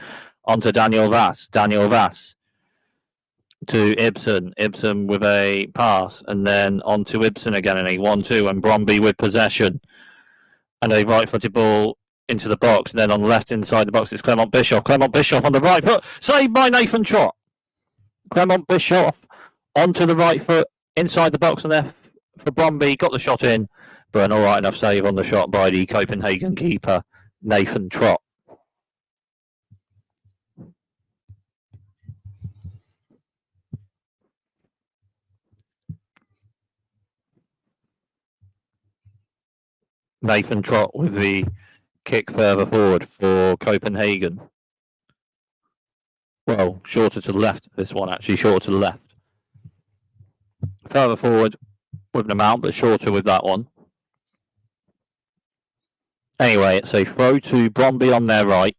Onto Daniel Vass. Daniel Vass to Ibsen. Ibsen with a pass. And then on to Ibsen again in a 1-2. And Brøndby with possession. And a right-footed ball into the box. And then on the left inside the box it's Clement Bischoff. Clement Bischoff on the right foot. Saved by Nathan Trott. Clement Bischoff onto the right foot. Inside the box and there for Brøndby. Got the shot in. But an alright enough save on the shot by the Copenhagen keeper, Nathan Trott. Nathan Trott with the kick further forward for Copenhagen. Well, shorter to the left, this one actually, shorter to the left. Further forward with an amount, but shorter with that one. Anyway, it's a throw to Brøndby on their right.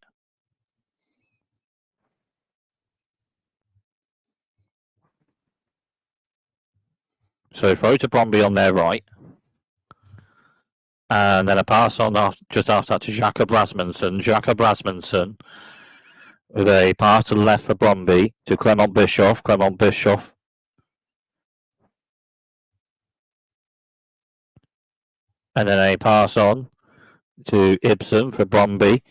So throw to Brøndby on their right. And then a pass on just after that to Jakob Rasmussen. Jakob Rasmussen with a pass to the left for Brøndby to Clement Bischoff. Clement Bischoff. And then a pass on to Ibsen for Brøndby.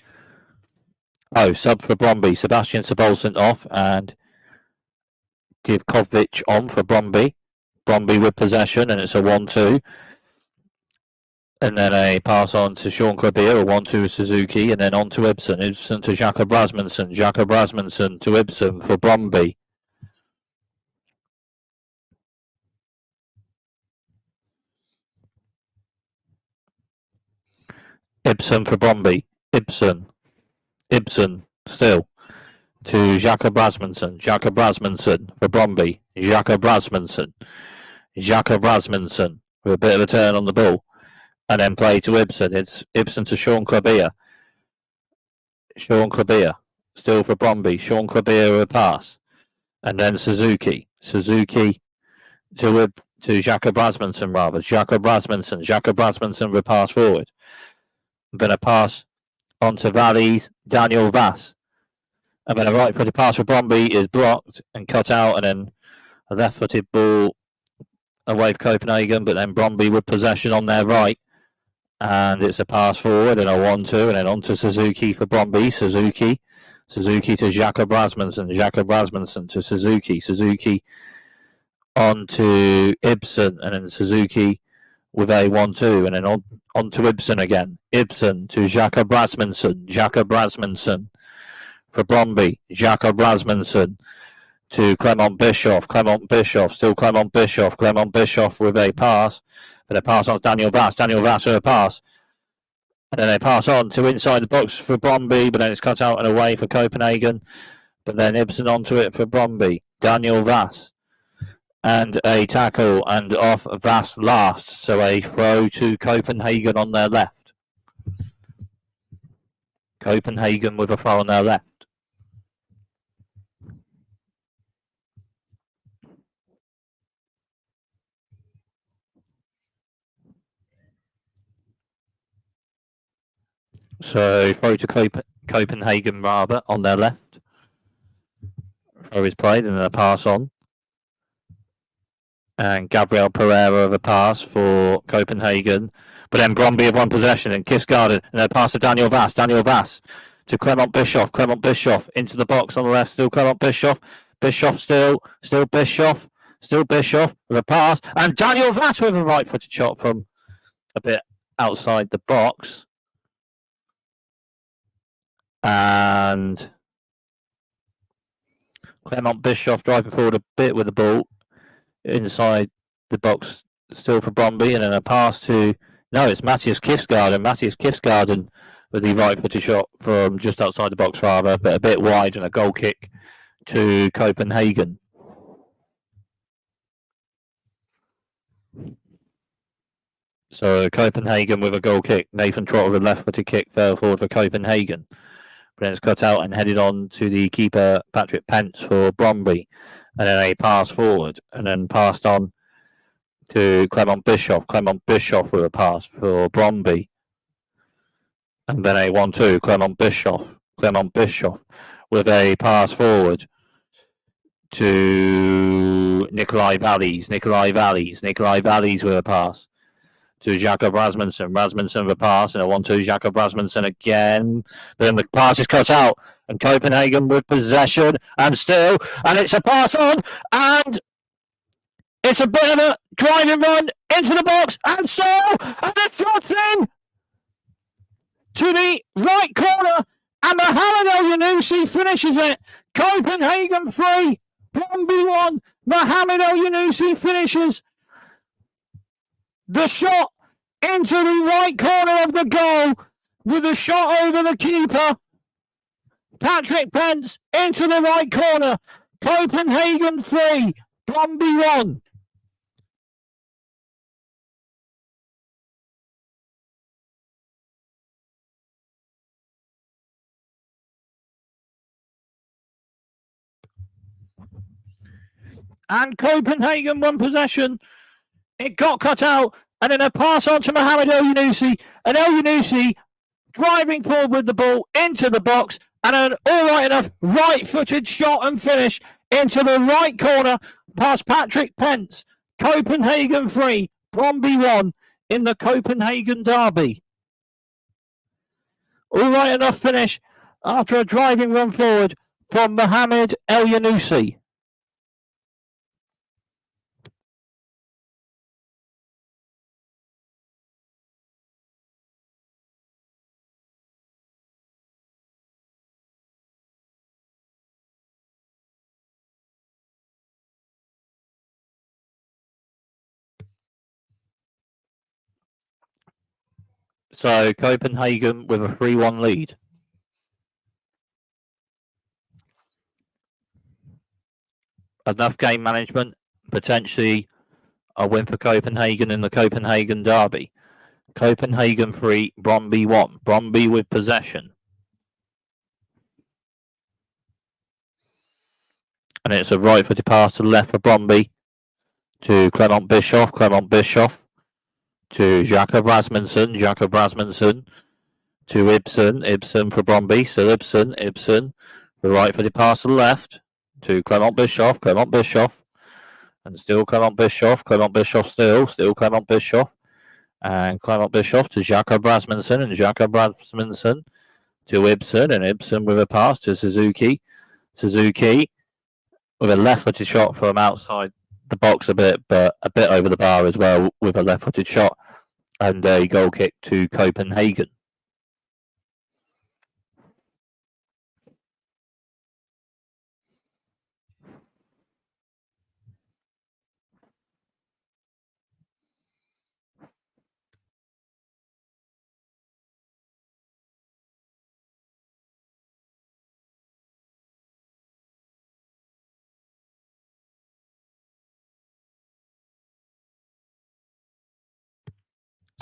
Oh, sub for Brøndby. Sebastian Sebolsen off and Divkovic on for Brøndby. Brøndby with possession and it's a 1-2. And then a pass on to Sean Clabia, a 1-2 Suzuki, and then on to Ibsen. Ibsen to Jakob Rasmussen. Jakob Rasmussen to Ibsen for Brøndby. Ibsen for Brøndby. Ibsen. Ibsen still to Jakob Rasmussen. Jakob Rasmussen for Brøndby. Jakob Rasmussen. Jakob Rasmussen with a bit of a turn on the ball. And then play to Ibsen. It's Ibsen to Sean Clabia. Sean Clabia. Still for Brøndby. Sean Clabia with a pass. And then Suzuki. Suzuki to Jakob Rasmussen rather. Jakob Rasmussen. Jakob Rasmussen with a pass forward. Then a pass onto Valleys. Daniel Vass. And then a right-footed pass for Brøndby is blocked and cut out. And then a left-footed ball away for Copenhagen. But then Brøndby with possession on their right. And it's a pass forward and a 1-2 and then on to Suzuki for Brøndby. Suzuki Suzuki to Jakob Rasmussen. Jakob Rasmussen to Suzuki. Suzuki on to Ibsen, and then Suzuki with a 1-2, and then on to Ibsen again. Ibsen to Jakob Rasmussen. Jakob Rasmussen for Brøndby. Jakob Rasmussen to Clement Bischoff. Clement Bischoff, still Clement Bischoff. Clement Bischoff with a pass. But a pass on Daniel Vass. Daniel Vass with a pass. And then they pass on to inside the box for Brøndby, but then it's cut out and away for Copenhagen. But then Ibsen onto it for Brøndby. Daniel Vass. And a tackle and off Vass last. So a throw to Copenhagen on their left. Copenhagen with a throw on their left. So throw to Copenhagen rather on their left. Throw is played and a pass on. And Gabriel Pereira with a pass for Copenhagen. But then Brøndby have one possession and Kisgarden and a pass to Daniel Vass. Daniel Vass to Clement Bischoff. Clement Bischoff into the box on the left. Still Clement Bischoff. Bischoff still Bischoff. Still Bischoff with a pass. And Daniel Vass with a right-footed shot from a bit outside the box. And Clement Bischoff driving forward a bit with the ball inside the box, still for Brøndby, and then a pass to it's Matthias Kisgarden. Matthias Kisgarden with the right-footed shot from just outside the box rather, but a bit wide, and a goal kick to Copenhagen. So Copenhagen with a goal kick. Nathan Trott with a left-footed kick fell forward for Copenhagen. But then it's cut out and headed on to the keeper, Patrick Pence, for Brøndby. And then a pass forward, and then passed on to Clement Bischoff. Clement Bischoff with a pass for Brøndby. And then a 1-2, Clement Bischoff. Clement Bischoff with a pass forward to Nikolai Valles. Nikolai Valles with a pass to Jakob Rasmussen. Rasmussen with a pass and a 1-2. Jakob Rasmussen again. But then the pass is cut out. And Copenhagen with possession. And it's a pass on. And it's a bit of a driving run into the box. And it's shot in to the right corner. And Mohamed El-Yunusi finishes it. Copenhagen 3. Brøndby 1. Mohamed El-Yunusi finishes the shot into the right corner of the goal with a shot over the keeper. Patrick Pence into the right corner. Copenhagen 3, Brøndby 1. And Copenhagen won possession. It got cut out, and then a pass on to Mohamed El-Yunusi, and El-Yunusi driving forward with the ball into the box, and an all right enough right-footed shot and finish into the right corner past Patrick Pence. Copenhagen 3, Brøndby 1 in the Copenhagen derby. All right enough finish after a driving run forward from Mohamed El-Yunusi. So Copenhagen with a 3-1 lead. Enough game management, potentially a win for Copenhagen in the Copenhagen derby. Copenhagen 3, Brøndby 1. Brøndby with possession. And it's a right-footed pass to the left for Brøndby to Clement Bischoff. Clement Bischoff to Jakob Rasmussen. Jakob Rasmussen to Ibsen. Ibsen for Brøndby. So Ibsen. The right-footed pass to the left to Clement Bischoff. Clement Bischoff. And still Clement Bischoff. Clement Bischoff still Clement Bischoff. And Clement Bischoff to Jakob Rasmussen. And Jakob Rasmussen to Ibsen, and Ibsen with a pass to Suzuki. Suzuki with a left-footed shot from outside the box a bit, but a bit over the bar as well with a left-footed shot, and a goal kick to Copenhagen.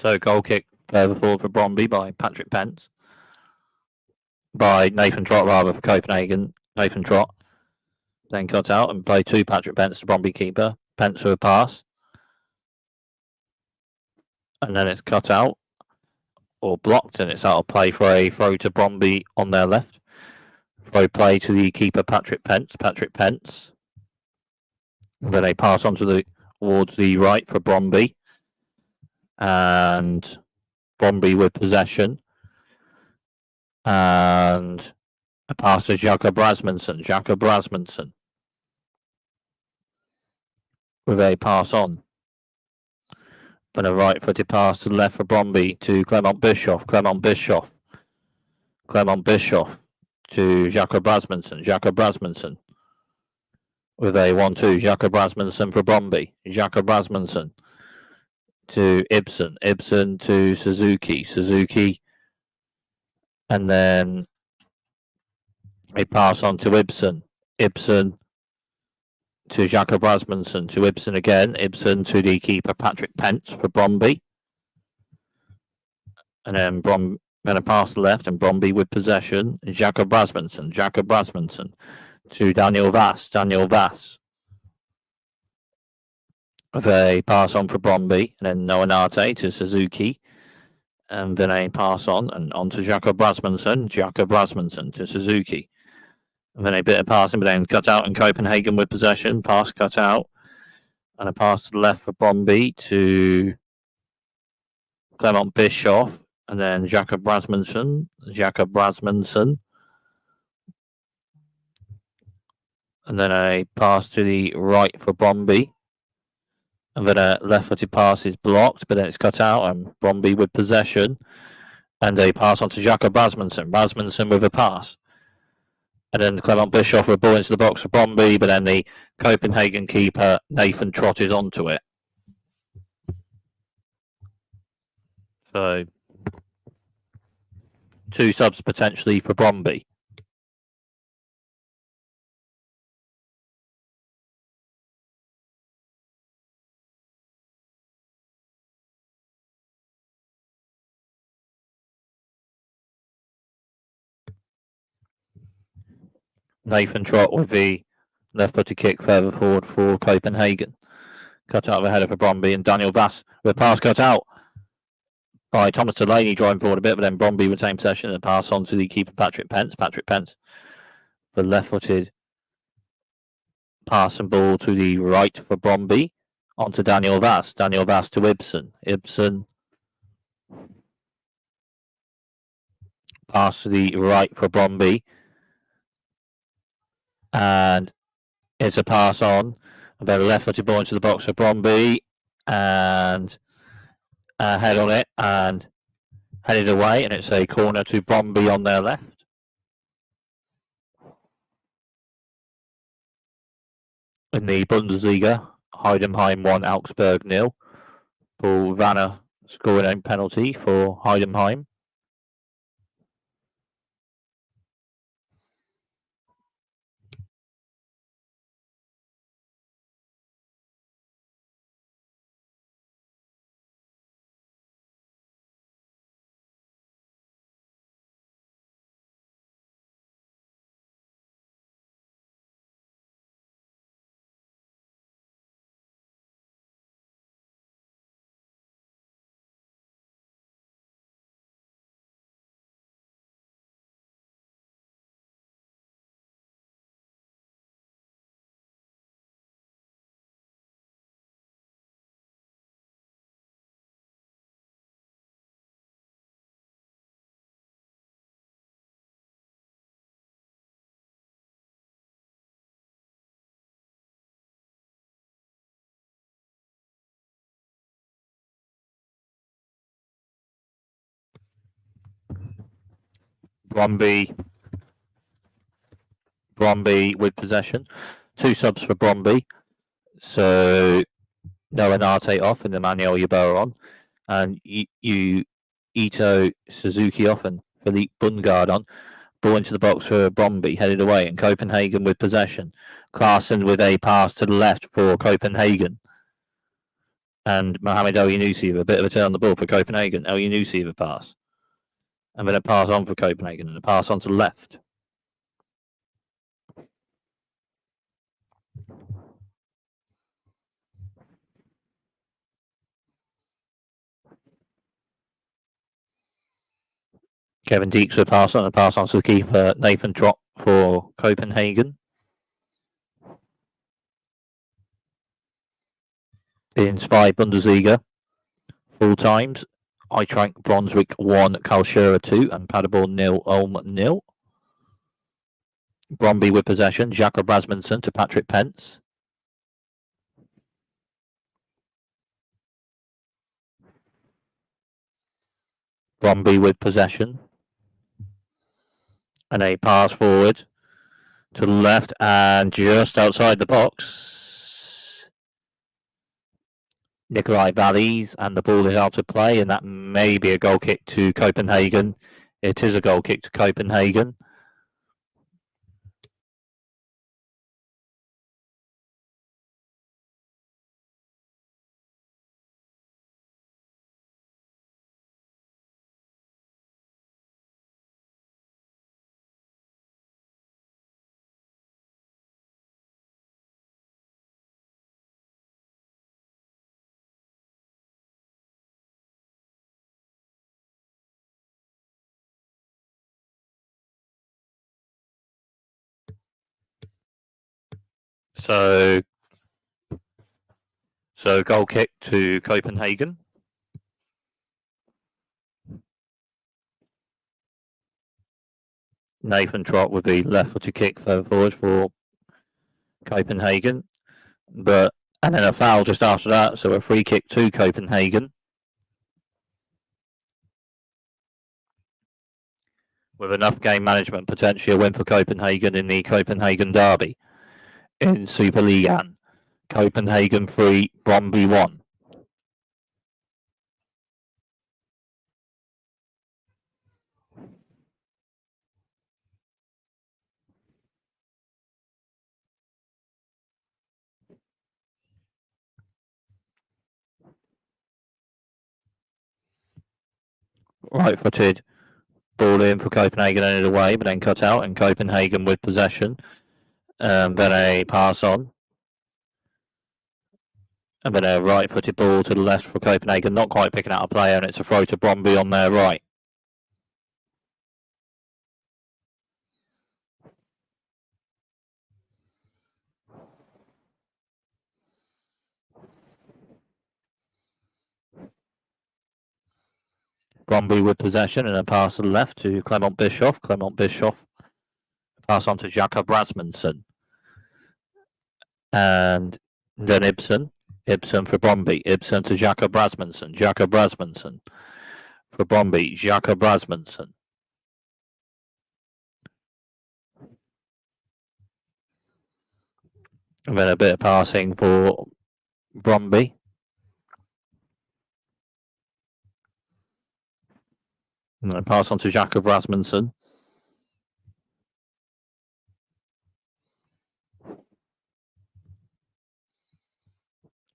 So goal kick further forward for Brøndby by Patrick Pence. By Nathan Trott rather for Copenhagen. Nathan Trott then cut out and play to Patrick Pence, the Brøndby keeper. Pence with a pass. And then it's cut out or blocked, and it's out of play for a throw to Brøndby on their left. Throw play to the keeper Patrick Pence. Patrick Pence. Then they pass on towards the right for Brøndby. And Brøndby with possession. And a pass to Jakob Rasmussen. Jakob Rasmussen with a pass on. Then a right-footed pass to the left for Brøndby to Clement Bischoff. Clement Bischoff. Clement Bischoff to Jakob Rasmussen. Jakob Rasmussen with a 1-2. Jakob Rasmussen for Brøndby. Jakob Rasmussen to Ibsen. Ibsen to Suzuki. Suzuki. And then a pass on to Ibsen. Ibsen to Jakob Rasmussen. To Ibsen again. Ibsen to the keeper Patrick Pence for Brøndby. And then a pass left and Brøndby with possession. Jakob Rasmussen. Jakob Rasmussen to Daniel Vass. Daniel Vass with a pass on for Brøndby. And then Noanate to Suzuki. And then a pass on and on to Jakob Rasmussen. Jakob Rasmussen to Suzuki. And then a bit of passing, but then cut out, and Copenhagen with possession. Pass cut out. And a pass to the left for Brøndby to Clement Bischoff. And then Jakob Rasmussen. Jakob Rasmussen. And then a pass to the right for Brøndby. And then a left-footed pass is blocked, but then it's cut out, and Brøndby with possession. And a pass on to Jakob Rasmussen. Rasmussen with a pass. And then Clement Bischoff with a ball into the box for Brøndby, but then the Copenhagen keeper, Nathan Trott, is onto it. So, 2 subs potentially for Brøndby. Nathan Trott with the left-footed kick further forward for Copenhagen. Cut out of a header for Brøndby, and Daniel Vass with a pass cut out by Thomas Delaney, driving forward a bit, but then Brøndby retain possession and pass on to the keeper Patrick Pence. Patrick Pence for left-footed pass and ball to the right for Brøndby. On to Daniel Vass. Daniel Vass to Ibsen. Ibsen pass to the right for Brøndby. And it's a pass on. A better left-footed ball into the box for Brøndby. And a head on it and headed away. And it's a corner to Brøndby on their left. In the Bundesliga, Heidenheim 1, Augsburg 0. Paul Vanner scoring a penalty for Heidenheim. Brøndby with possession. 2 subs for Brøndby. So Noah Nate off and Emmanuel Yeboah on. And Ito Suzuki off and Philippe Bungard on. Ball into the box for Brøndby, headed away, and Copenhagen with possession. Klaassen with a pass to the left for Copenhagen. And Mohamed El Yunusi with a bit of a turn on the ball for Copenhagen. El Yunusi with a pass. And then a pass on for Copenhagen and a pass on to the left. Kevin Deeks with a pass on to the keeper, Nathan Trott for Copenhagen. In Spy Bundesliga, full times, Eintracht Brunswick 1, Karlsruhe 2, and Paderborn 0, Ulm 0. Brøndby with possession, Jakob Rasmussen to Patrick Pence. Brøndby with possession. And a pass forward to the left and just outside the box. Nikolai Valleys, and the ball is out of play, and that may be a goal kick to Copenhagen. It is a goal kick to Copenhagen. So goal kick to Copenhagen. Nathan Trott with the left-footed kick further forward for Copenhagen, and then a foul just after that, so a free kick to Copenhagen. With enough game management, potentially a win for Copenhagen in the Copenhagen derby. In Superligaen, Copenhagen 3, Brøndby 1. Right-footed ball in for Copenhagen, ended away, but then cut out, and Copenhagen with possession. Then a pass on. And then a right-footed ball to the left for Copenhagen, not quite picking out a player, and it's a throw to Brøndby on their right. Brøndby with possession and a pass to the left to Clement Bischoff. Clement Bischoff pass on to Jakob Rasmussen. And then Ibsen. Ibsen for Brøndby. Ibsen to Jakob Rasmussen. Jakob Rasmussen for Brøndby. Jakob Rasmussen. And then a bit of passing for Brøndby. And then pass on to Jakob Rasmussen.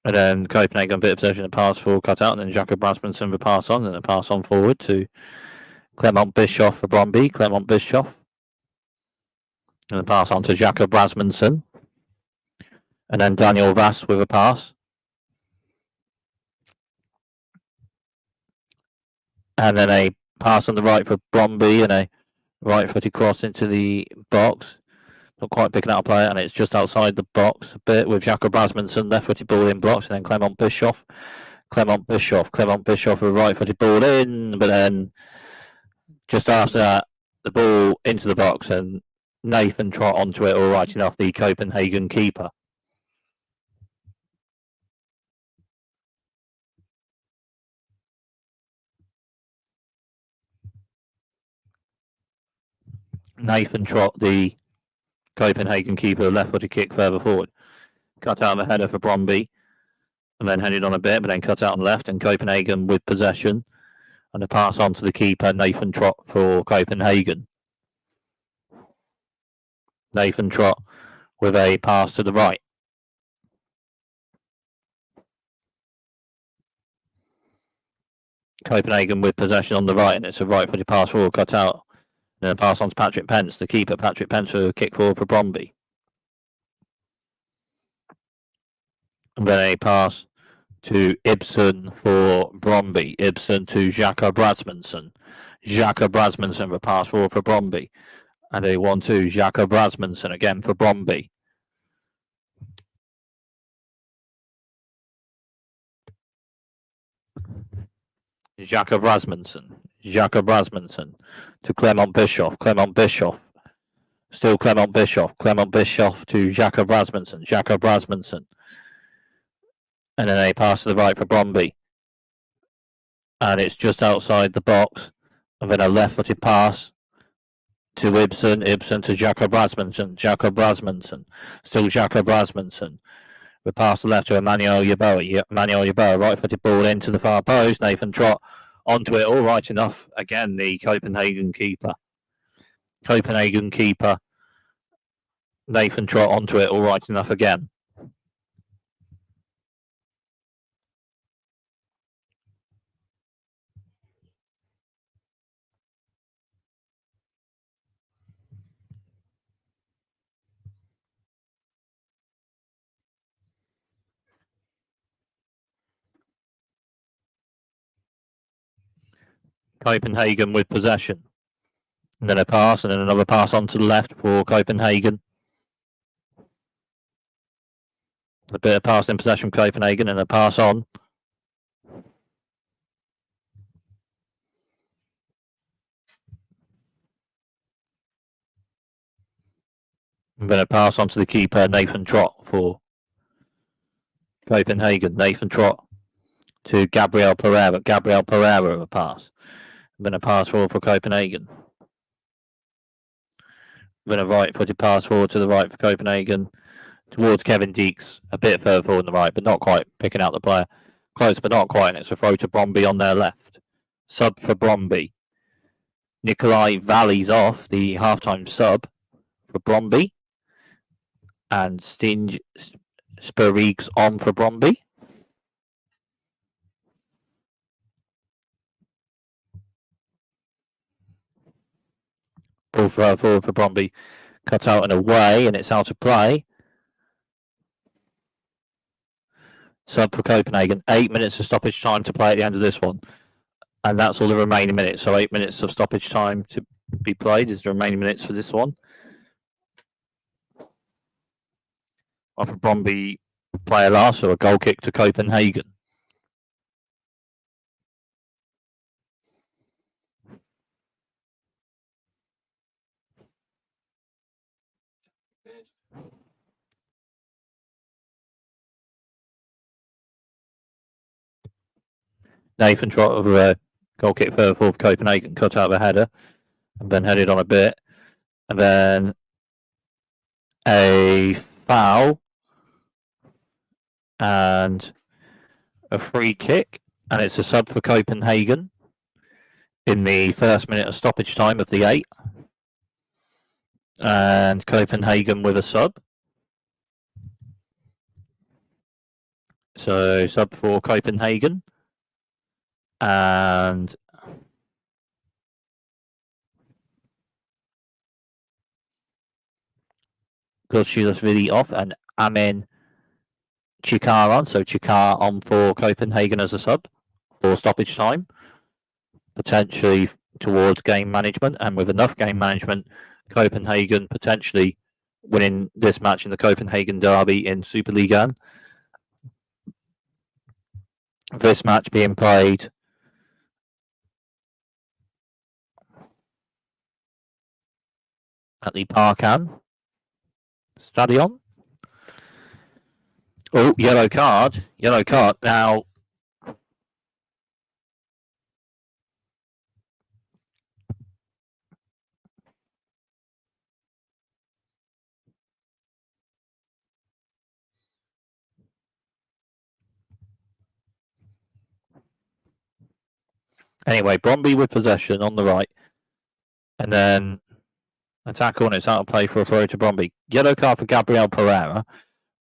And then Copenhagen a bit of possession and pass for cut out, and then Jakob Rasmussen for pass on, and a pass on forward to Clement Bischoff for Brøndby. Clement Bischoff. And a pass on to Jakob Rasmussen. And then Daniel Vass with a pass. And then a pass on the right for Brøndby and a right-footed cross into the box. Not quite picking out a player, and it's just outside the box a bit with Jakob Rasmussen, left-footed ball in blocks, and then Clement Bischoff. Clement Bischoff with a right-footed ball in, but then just after that, the ball into the box, and Nathan Trott onto it, all right enough, the Copenhagen keeper. Nathan Trott, the Copenhagen keeper, left-footed kick further forward. Cut out of a header for Brøndby, and then headed on a bit, but then cut out on the left, and Copenhagen with possession. And a pass on to the keeper, Nathan Trott, for Copenhagen. Nathan Trott with a pass to the right. Copenhagen with possession on the right, and it's a right-footed pass forward, cut out. And then a pass on to Patrick Pence, the keeper, Patrick Pence, for a kick forward for Brøndby. And then a pass to Ibsen for Brøndby. Ibsen to Jakob Rasmussen. Jakob Rasmussen, a pass forward for Brøndby. And a 1-2, Jakob Rasmussen again for Brøndby. Jakob Rasmussen to Clement Bischoff. Still Clement Bischoff to Jakob Rasmussen. And then a pass to the right for Brøndby. And it's just outside the box. And then a left-footed pass to Ibsen to Jakob Rasmussen. Still Jakob Rasmussen. We pass the left to Emmanuel Yeboah, right-footed ball into the far post. Nathan Trott onto it, all right enough. Again, the Copenhagen keeper. Nathan Trott onto it, all right enough again. Copenhagen with possession. And then a pass, and then another pass onto the left for Copenhagen. A bit of pass in possession from Copenhagen, and a pass on. And then a pass onto the keeper, Nathan Trott, for Copenhagen. Nathan Trott to Gabriel Pereira, a pass. And then a pass forward for Copenhagen. Then a right-footed pass forward to the right for Copenhagen towards Kevin Deeks, a bit further forward on the right, but not quite picking out the player. Close, but not quite, and it's a throw to Brøndby on their left. Sub for Brøndby. Nikolai Valley's off, the half-time sub for Brøndby. And Sting Spurrieg's on for Brøndby. Ball forward for Brøndby. Cut out and away, and it's out of play. Sub for Copenhagen. 8 minutes of stoppage time to play at the end of this one. And that's all the remaining minutes. So 8 minutes of stoppage time to be played is the remaining minutes for this one. Off of Brøndby player last, so a goal kick to Copenhagen. Nathan Trott with a goal kick further forward for Copenhagen, cut out of a header, and then headed on a bit, and then a foul and a free kick, and it's a sub for Copenhagen in the first minute of stoppage time of the 8. And Copenhagen with a sub. So sub for Copenhagen. And Goshilasvili off, and Amin Chikar on. So Chikar on for Copenhagen as a sub for stoppage time, potentially towards game management. And with enough game management, Copenhagen potentially winning this match in the Copenhagen derby in Superligaen. This match being played at the Parkan Stadion. Oh, yellow card. Now, Anyway, Brøndby with possession on the right. And then attack on it's out of play for a throw to Brøndby. Yellow card for Gabriel Pereira.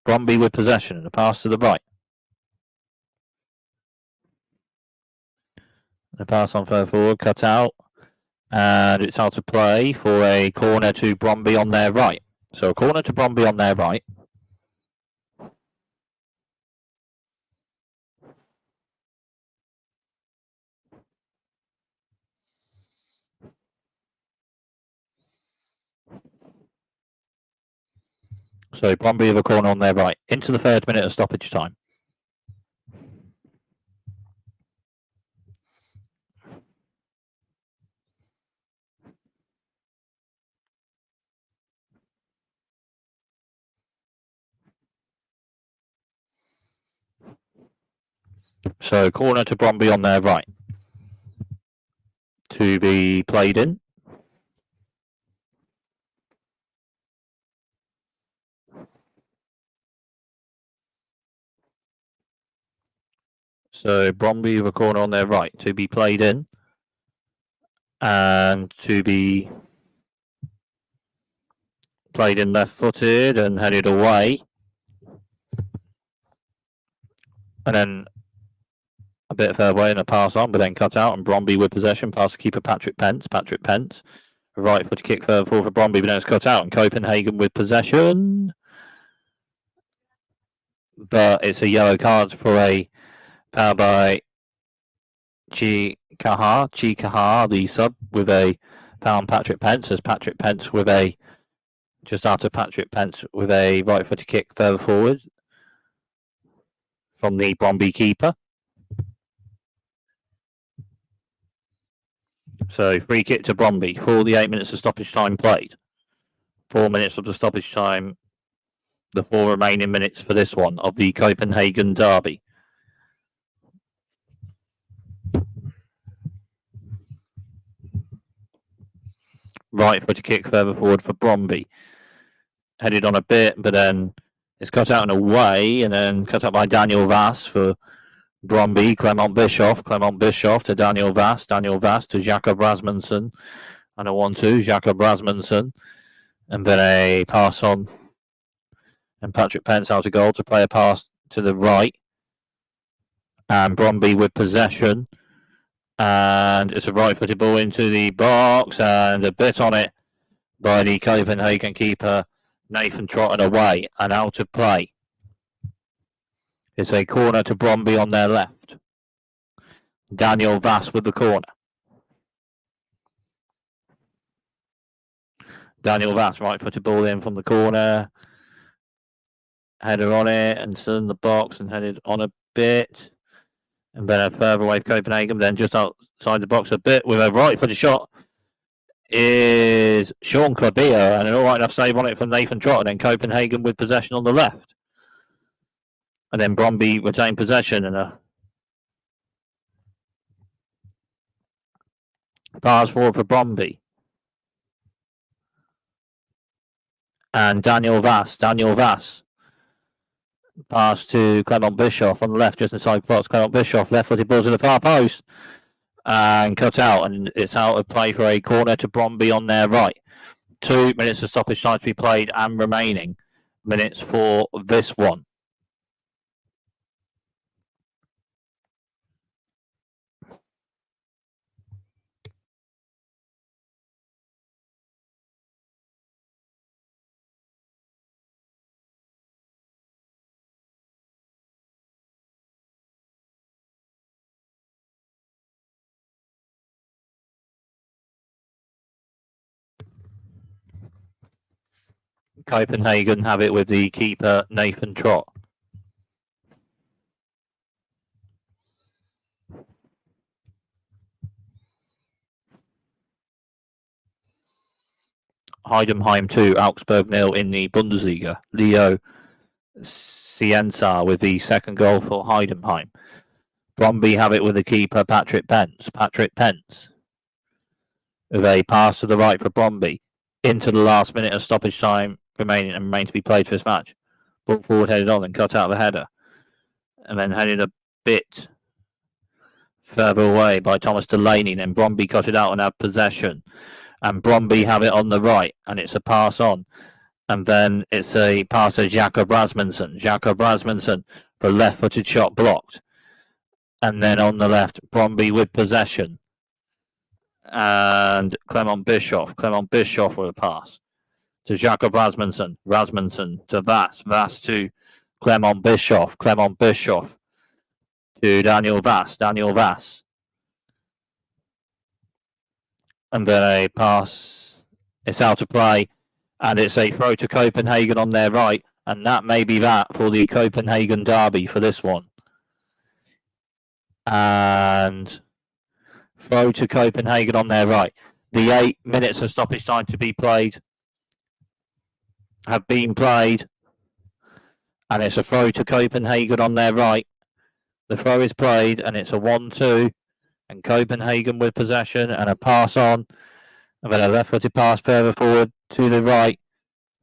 Brøndby with possession and a pass to the right. The pass on further forward, cut out. And it's out of play for a corner to Brøndby on their right. So a corner to Brøndby on their right. So Brøndby with a corner on their right. Into the 3rd minute of stoppage time. So corner to Brøndby on their right. To be played in. So Brøndby with a corner on their right. To be played in. And to be played in left-footed and headed away. And then a bit further away and a pass on, but then cut out, and Brøndby with possession, pass to keeper Patrick Pence, a right foot kick further forward for Brøndby, but then it's cut out, and Copenhagen with possession. But it's a yellow card for a foul by Chikaha, the sub, with a foul on Patrick Pence, as Patrick Pence with a, just after Patrick Pence with a right foot kick further forward from the Brøndby keeper. So free kick to Brøndby for the 8 minutes of stoppage time played. 4 minutes of the stoppage time, the 4 remaining minutes for this one of the Copenhagen derby. Right foot kick further forward for Brøndby. Headed on a bit, but then it's cut out and away, and then cut out by Daniel Vass for Brøndby. Clement Bischoff to Daniel Vass to Jakob Rasmussen, and a 1-2, Jakob Rasmussen, and then a pass on, and Patrick Pence out of goal to play a pass to the right, and Brøndby with possession, and it's a right-footed ball into the box, and a bit on it by the Copenhagen keeper, Nathan Trott, and away, and out of play. It's a corner to Brøndby on their left. Daniel Vass with the corner. Daniel Vass, right-footed ball in from the corner. Header on it, and still in the box, and headed on a bit. And then a further away for Copenhagen, then just outside the box a bit with a right-footed shot is Sean Clabia, and an alright enough save on it from Nathan Trott, and then Copenhagen with possession on the left. And then Brøndby retain possession, and a pass forward for Brøndby. And Daniel Vass. Pass to Clement Bischoff on the left, just inside the box. Clement Bischoff, left-footed ball to the far post. And cut out, and it's out of play for a corner to Brøndby on their right. 2 minutes of stoppage time to be played, and remaining minutes for this one. Copenhagen have it with the keeper, Nathan Trott. Heidenheim 2, Augsburg 0 in the Bundesliga. Leo Cienza with the second goal for Heidenheim. Brøndby have it with the keeper, Patrick Pence. With a pass to the right for Brøndby. Into the last minute of stoppage time remaining to be played for this match. Ball forward, headed on, and cut out the header. And then headed a bit further away by Thomas Delaney. Then Brøndby cut it out and have possession. And Brøndby have it on the right, and it's a pass on. And then it's a pass to Jakob Rasmussen. Jakob Rasmussen for a left-footed shot blocked. And then on the left, Brøndby with possession. And Clement Bischoff. Clement Bischoff with a pass to Jakob Rasmussen. Rasmussen to Vass. Vass to Clement Bischoff. Clement Bischoff to Daniel Vass. Daniel Vass. And then a pass. It's out of play. And it's a throw to Copenhagen on their right. And that may be that for the Copenhagen derby for this one. And throw to Copenhagen on their right. The 8 minutes of stoppage time to be played have been played. And it's a throw to Copenhagen on their right. The throw is played and it's a 1-2. And Copenhagen with possession and a pass on. And then a left-footed pass further forward to the right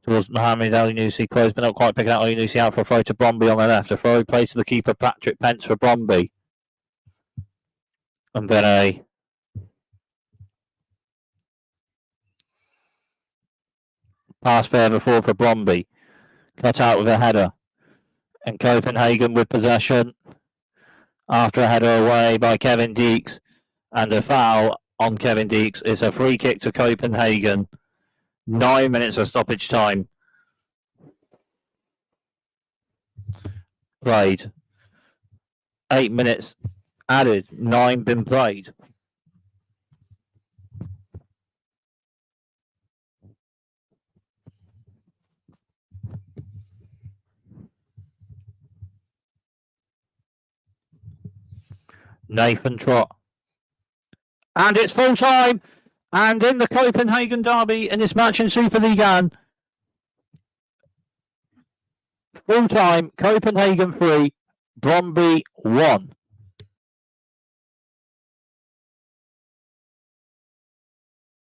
towards Mohamed Elyounoussi. Close but not quite picking out Elyounoussi out for a throw to Brøndby on the left. A throw played to the keeper Patrick Pence for Brøndby. And then a pass further forward for Brøndby. Cut out with a header. And Copenhagen with possession. After a header away by Kevin Deeks. And a foul on Kevin Deeks. It's a free kick to Copenhagen. 9 minutes of stoppage time played. 8 minutes added. 9 been played. Nathan Trott. And it's full time. And in the Copenhagen derby in this match in Superligaen. Full time, Copenhagen 3, Brøndby 1.